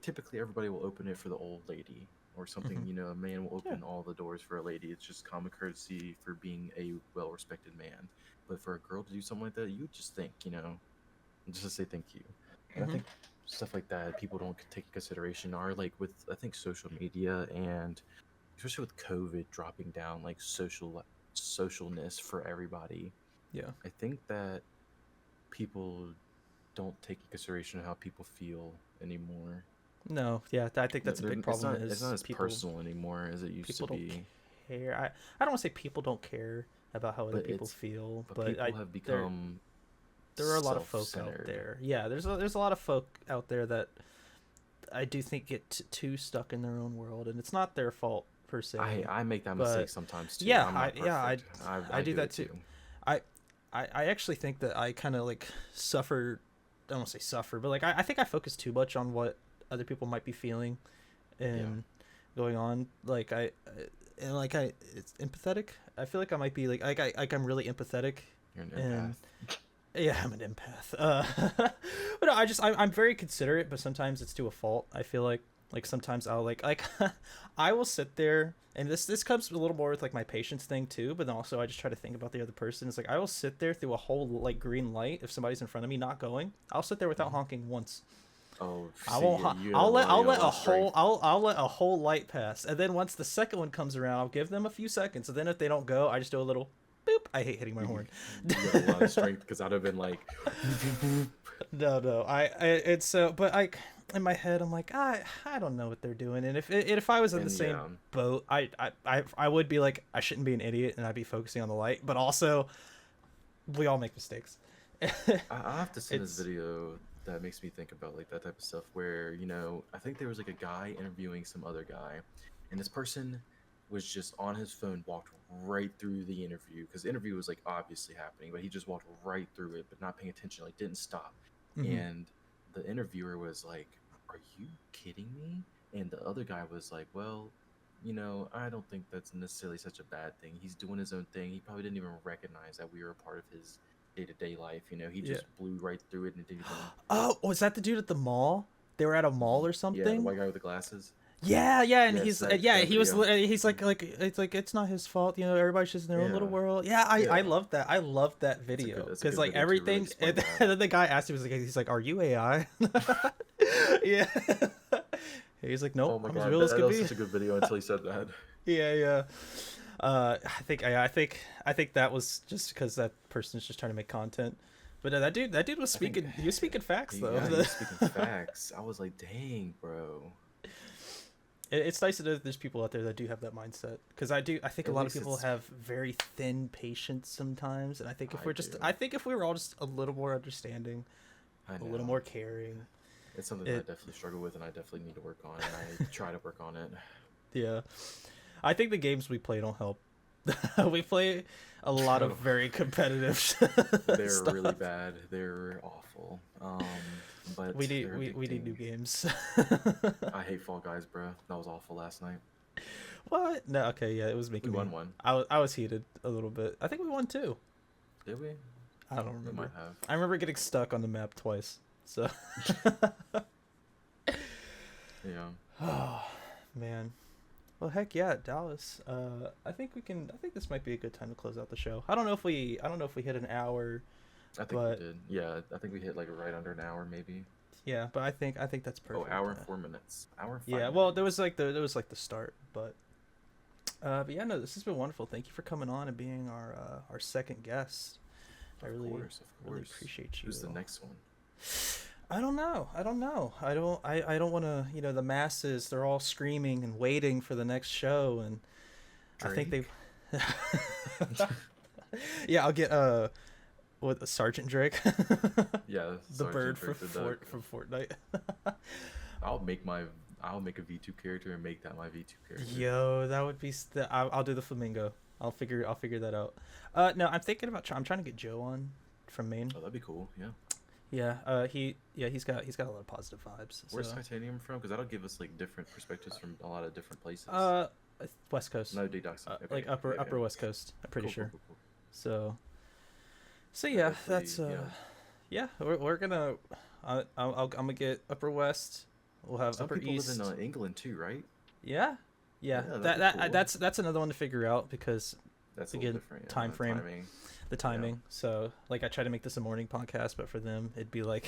Speaker 2: Typically everybody will open it for the old lady or something.
Speaker 1: hmm.
Speaker 2: A man will
Speaker 1: Yeah.
Speaker 2: open all the doors for a lady. It's just common courtesy for being a well-respected man. But for a girl to do something like that, you would just think, just to say thank you. And I
Speaker 1: Hmm.
Speaker 2: think stuff like that people don't take into consideration are like with, I think, social media, and especially with COVID dropping down, like socialness for everybody.
Speaker 1: Yeah.
Speaker 2: I think that people don't take into consideration how people feel anymore.
Speaker 1: No. Yeah. I think
Speaker 2: No,
Speaker 1: that's a big
Speaker 2: it's
Speaker 1: problem.
Speaker 2: not it's not
Speaker 1: Is
Speaker 2: as
Speaker 1: people
Speaker 2: personal anymore as it used to
Speaker 1: people don't
Speaker 2: be.
Speaker 1: care. I don't want to say people don't care about how other
Speaker 2: But
Speaker 1: people
Speaker 2: it's
Speaker 1: feel,
Speaker 2: but
Speaker 1: but
Speaker 2: people have
Speaker 1: there
Speaker 2: become
Speaker 1: there are a lot of folk out
Speaker 2: self-centered.
Speaker 1: there. Yeah. There's a lot of folk out there that I do think get too stuck in their own world, and it's not their fault per
Speaker 2: I
Speaker 1: se.
Speaker 2: I make that mistake
Speaker 1: But
Speaker 2: sometimes too.
Speaker 1: yeah,
Speaker 2: I'm
Speaker 1: I
Speaker 2: not
Speaker 1: yeah
Speaker 2: perfect. I
Speaker 1: I
Speaker 2: I
Speaker 1: do
Speaker 2: do
Speaker 1: that
Speaker 2: it
Speaker 1: too.
Speaker 2: too.
Speaker 1: I I actually think that I kind of like suffer. I don't want to say suffer, but like I think I focus too much on what other people might be feeling
Speaker 2: Yeah,
Speaker 1: and going on. And like it's empathetic. I feel like I might be I'm really empathetic,
Speaker 2: you're an
Speaker 1: and
Speaker 2: empath.
Speaker 1: yeah, I'm an empath. But no, I'm very considerate, but sometimes it's to a fault. I feel like sometimes I'll like I will sit there, and this comes a little more with like my patience thing too. But then also I just try to think about the other person. It's like I will sit there through a whole like green light if somebody's in front of me not going. I'll sit there without
Speaker 2: Mhm.
Speaker 1: honking once.
Speaker 2: Oh,
Speaker 1: I
Speaker 2: see,
Speaker 1: won't.
Speaker 2: yeah, you have a lot.
Speaker 1: I'll
Speaker 2: You have a
Speaker 1: let
Speaker 2: lot
Speaker 1: a
Speaker 2: of
Speaker 1: whole.
Speaker 2: strength.
Speaker 1: I'll let a whole light pass, and then once the second one comes around, I'll give them a few seconds. And then if they don't go, I just do a little boop. I hate hitting my
Speaker 2: You
Speaker 1: horn.
Speaker 2: you got a lot of strength because I'd have been like,
Speaker 1: No. It's so. But in my head, I'm like, I don't know what they're doing. And if I was in the
Speaker 2: and
Speaker 1: same
Speaker 2: yeah,
Speaker 1: boat, I would be like, I shouldn't be an idiot, and I'd be focusing on the light. But also, we all make mistakes.
Speaker 2: I have to send this
Speaker 1: It's.
Speaker 2: video that makes me think about like that type of stuff where, I think there was like a guy interviewing some other guy, and this person was just on his phone, walked right through the interview because the interview was like obviously happening, but he just walked right through it, but not paying attention, like didn't stop.
Speaker 1: Mm-hmm.
Speaker 2: And the interviewer was like, "Are you kidding me?" And the other guy was like, "Well, I don't think that's necessarily such a bad thing. He's doing his own thing. He probably didn't even recognize that we were a part of his day-to-day life. He
Speaker 1: Yeah.
Speaker 2: just blew right through it and didn't even."
Speaker 1: Oh, was that the dude at the mall? They were at a mall or
Speaker 2: Yeah, the
Speaker 1: something.
Speaker 2: white guy with the glasses.
Speaker 1: Yeah, and
Speaker 2: Yes, that
Speaker 1: yeah,
Speaker 2: that
Speaker 1: he was
Speaker 2: video.
Speaker 1: he's like it's not his fault, everybody's just in their own little
Speaker 2: Yeah,
Speaker 1: world. Yeah, I
Speaker 2: yeah.
Speaker 1: love that. I love that
Speaker 2: That's a
Speaker 1: video
Speaker 2: good that's a
Speaker 1: because
Speaker 2: good
Speaker 1: like
Speaker 2: video to really
Speaker 1: everything,
Speaker 2: explain
Speaker 1: and
Speaker 2: that.
Speaker 1: then the guy asked him, he's like, "Are you AI?" Yeah, he's like, "Nope,
Speaker 2: Oh my
Speaker 1: I'm as
Speaker 2: god,
Speaker 1: real as
Speaker 2: that
Speaker 1: could
Speaker 2: was
Speaker 1: be."
Speaker 2: such a good video until he said that.
Speaker 1: Yeah, yeah. I think that was just because that person's just trying to make content. But that dude was
Speaker 2: I think,
Speaker 1: speaking. He was speaking facts though.
Speaker 2: yeah, you're speaking facts. I was like, dang, bro.
Speaker 1: It's nice to know that there's people out there that do have that mindset, because I think a
Speaker 2: At
Speaker 1: lot of
Speaker 2: least
Speaker 1: people
Speaker 2: it's.
Speaker 1: have very thin patience sometimes, and I think if
Speaker 2: I
Speaker 1: we're just
Speaker 2: do.
Speaker 1: I think if we were all just a little more understanding,
Speaker 2: I
Speaker 1: a little
Speaker 2: know.
Speaker 1: more caring.
Speaker 2: It's something that I
Speaker 1: It
Speaker 2: definitely struggle with, and I definitely need to work on, and I try to work on it.
Speaker 1: Yeah, I think the games we play don't help. We play a lot of
Speaker 2: Bro,
Speaker 1: very competitive
Speaker 2: they're
Speaker 1: stuff.
Speaker 2: really bad. They're awful. But they're
Speaker 1: We need new
Speaker 2: addicting.
Speaker 1: games.
Speaker 2: I hate Fall Guys, bro. That was awful last night.
Speaker 1: What? No, okay, yeah, it was
Speaker 2: We
Speaker 1: making me.
Speaker 2: won one.
Speaker 1: I was heated a little bit. I think we won too.
Speaker 2: Did we?
Speaker 1: I don't
Speaker 2: We
Speaker 1: remember.
Speaker 2: might have.
Speaker 1: I remember getting stuck on the map twice. So.
Speaker 2: Yeah.
Speaker 1: Oh man. Well, heck yeah, Dallas. I think we can. I think this might be a good time to close out the show. I don't know if we. I don't know if we hit an hour,
Speaker 2: I think
Speaker 1: but
Speaker 2: we did. Yeah, I think we hit like right under an hour, maybe.
Speaker 1: yeah. But I think that's
Speaker 2: Oh,
Speaker 1: perfect.
Speaker 2: hour and 4 minutes. Hour and five
Speaker 1: Yeah.
Speaker 2: minutes.
Speaker 1: Well, there was like the start, but. But yeah, no, this has been wonderful. Thank you for coming on and being our second guest. I
Speaker 2: Of
Speaker 1: really
Speaker 2: course.
Speaker 1: really appreciate you.
Speaker 2: Who's the next one?
Speaker 1: I don't know. I don't want to. You know, the masses. They're all screaming and waiting for the next show, and I think
Speaker 2: Drake?
Speaker 1: they. Yeah, I'll get what Sergeant Drake,
Speaker 2: Yeah,
Speaker 1: the
Speaker 2: Sergeant
Speaker 1: bird
Speaker 2: Drake the Duck.
Speaker 1: From Fortnite.
Speaker 2: I'll make my I'll make a V2 character and make that my V2 character.
Speaker 1: Yo, that would be. I'll do the flamingo. I'll figure that out. No, I'm thinking about. I'm trying to get Joe on from Maine.
Speaker 2: Oh, that'd be cool. Yeah.
Speaker 1: Yeah. He's got a lot of positive vibes.
Speaker 2: Where's
Speaker 1: So.
Speaker 2: Titanium from? Because that'll give us like different perspectives from a lot of different places.
Speaker 1: West Coast.
Speaker 2: No, deducts. Okay,
Speaker 1: Like
Speaker 2: okay,
Speaker 1: upper
Speaker 2: okay.
Speaker 1: West Coast. I'm pretty
Speaker 2: Cool,
Speaker 1: sure.
Speaker 2: cool, cool.
Speaker 1: So yeah,
Speaker 2: Hopefully,
Speaker 1: that's yeah. We're gonna I'm gonna get Upper West. We'll have
Speaker 2: Some
Speaker 1: Upper
Speaker 2: people
Speaker 1: East.
Speaker 2: live in England too, right?
Speaker 1: Yeah, yeah.
Speaker 2: Yeah, that'd
Speaker 1: That
Speaker 2: be
Speaker 1: that
Speaker 2: cool.
Speaker 1: that's another one to figure out, because
Speaker 2: That's a
Speaker 1: again,
Speaker 2: little different. Yeah,
Speaker 1: time frame.
Speaker 2: timing.
Speaker 1: the timing. So like I try to make this a morning podcast, but for them it'd be like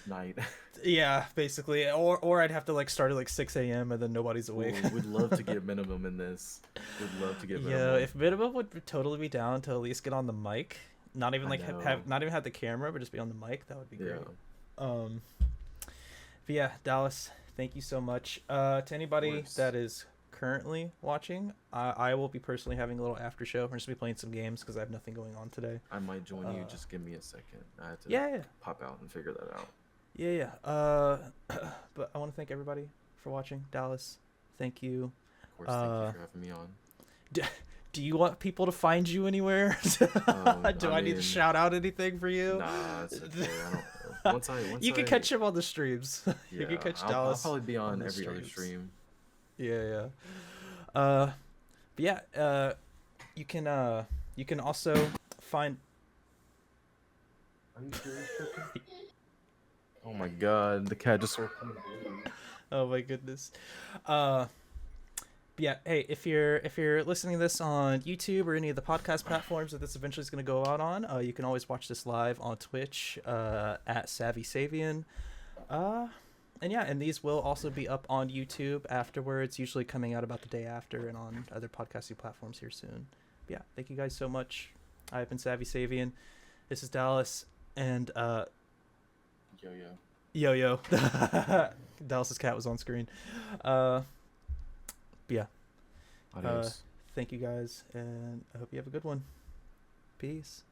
Speaker 2: Night.
Speaker 1: yeah, basically, or I'd have to like start at like 6 a.m. and then nobody's awake.
Speaker 2: Ooh, we'd love to get minimum in this. We'd love to get minimum.
Speaker 1: Yeah, if Minimum would totally be down to at least get on the mic, not even
Speaker 2: I
Speaker 1: like
Speaker 2: know.
Speaker 1: have not even have the camera, but just be on the mic, that would be great.
Speaker 2: Yeah.
Speaker 1: But yeah, Dallas, thank you so much. To anybody
Speaker 2: course.
Speaker 1: that is currently watching, I will be personally having a little after show. We're just be playing some games because I have nothing going on today.
Speaker 2: I might join you. Just give me a second. I had to
Speaker 1: Yeah,
Speaker 2: pop out and figure that out.
Speaker 1: yeah. But I want to thank everybody for watching. Dallas, thank you.
Speaker 2: Of course, thank you for having me on.
Speaker 1: Do you want people to find you anywhere? Do I need to
Speaker 2: mean,
Speaker 1: shout out anything for you?
Speaker 2: Nah, it's okay. I don't. Once
Speaker 1: You can catch him on the streams. You can catch
Speaker 2: I'll
Speaker 1: Dallas.
Speaker 2: probably be on
Speaker 1: the
Speaker 2: every other
Speaker 1: streams.
Speaker 2: stream.
Speaker 1: Yeah. But yeah, you can also find.
Speaker 2: Are you serious, Trippy? Oh my god, the cat just opened the door.
Speaker 1: Oh my goodness. But yeah, hey, if you're listening to this on YouTube or any of the podcast platforms that this eventually is going to go out on, you can always watch this live on Twitch at Savvy Savian. And yeah, and these will also be up on YouTube afterwards, usually coming out about the day after, and on other podcasting platforms here soon. But yeah, thank you guys so much. I've been Savvy Savian. This is Dallas, and Yo. Dallas's cat was on screen. But yeah.
Speaker 2: Adios.
Speaker 1: Thank you guys, and I hope you have a good one. Peace.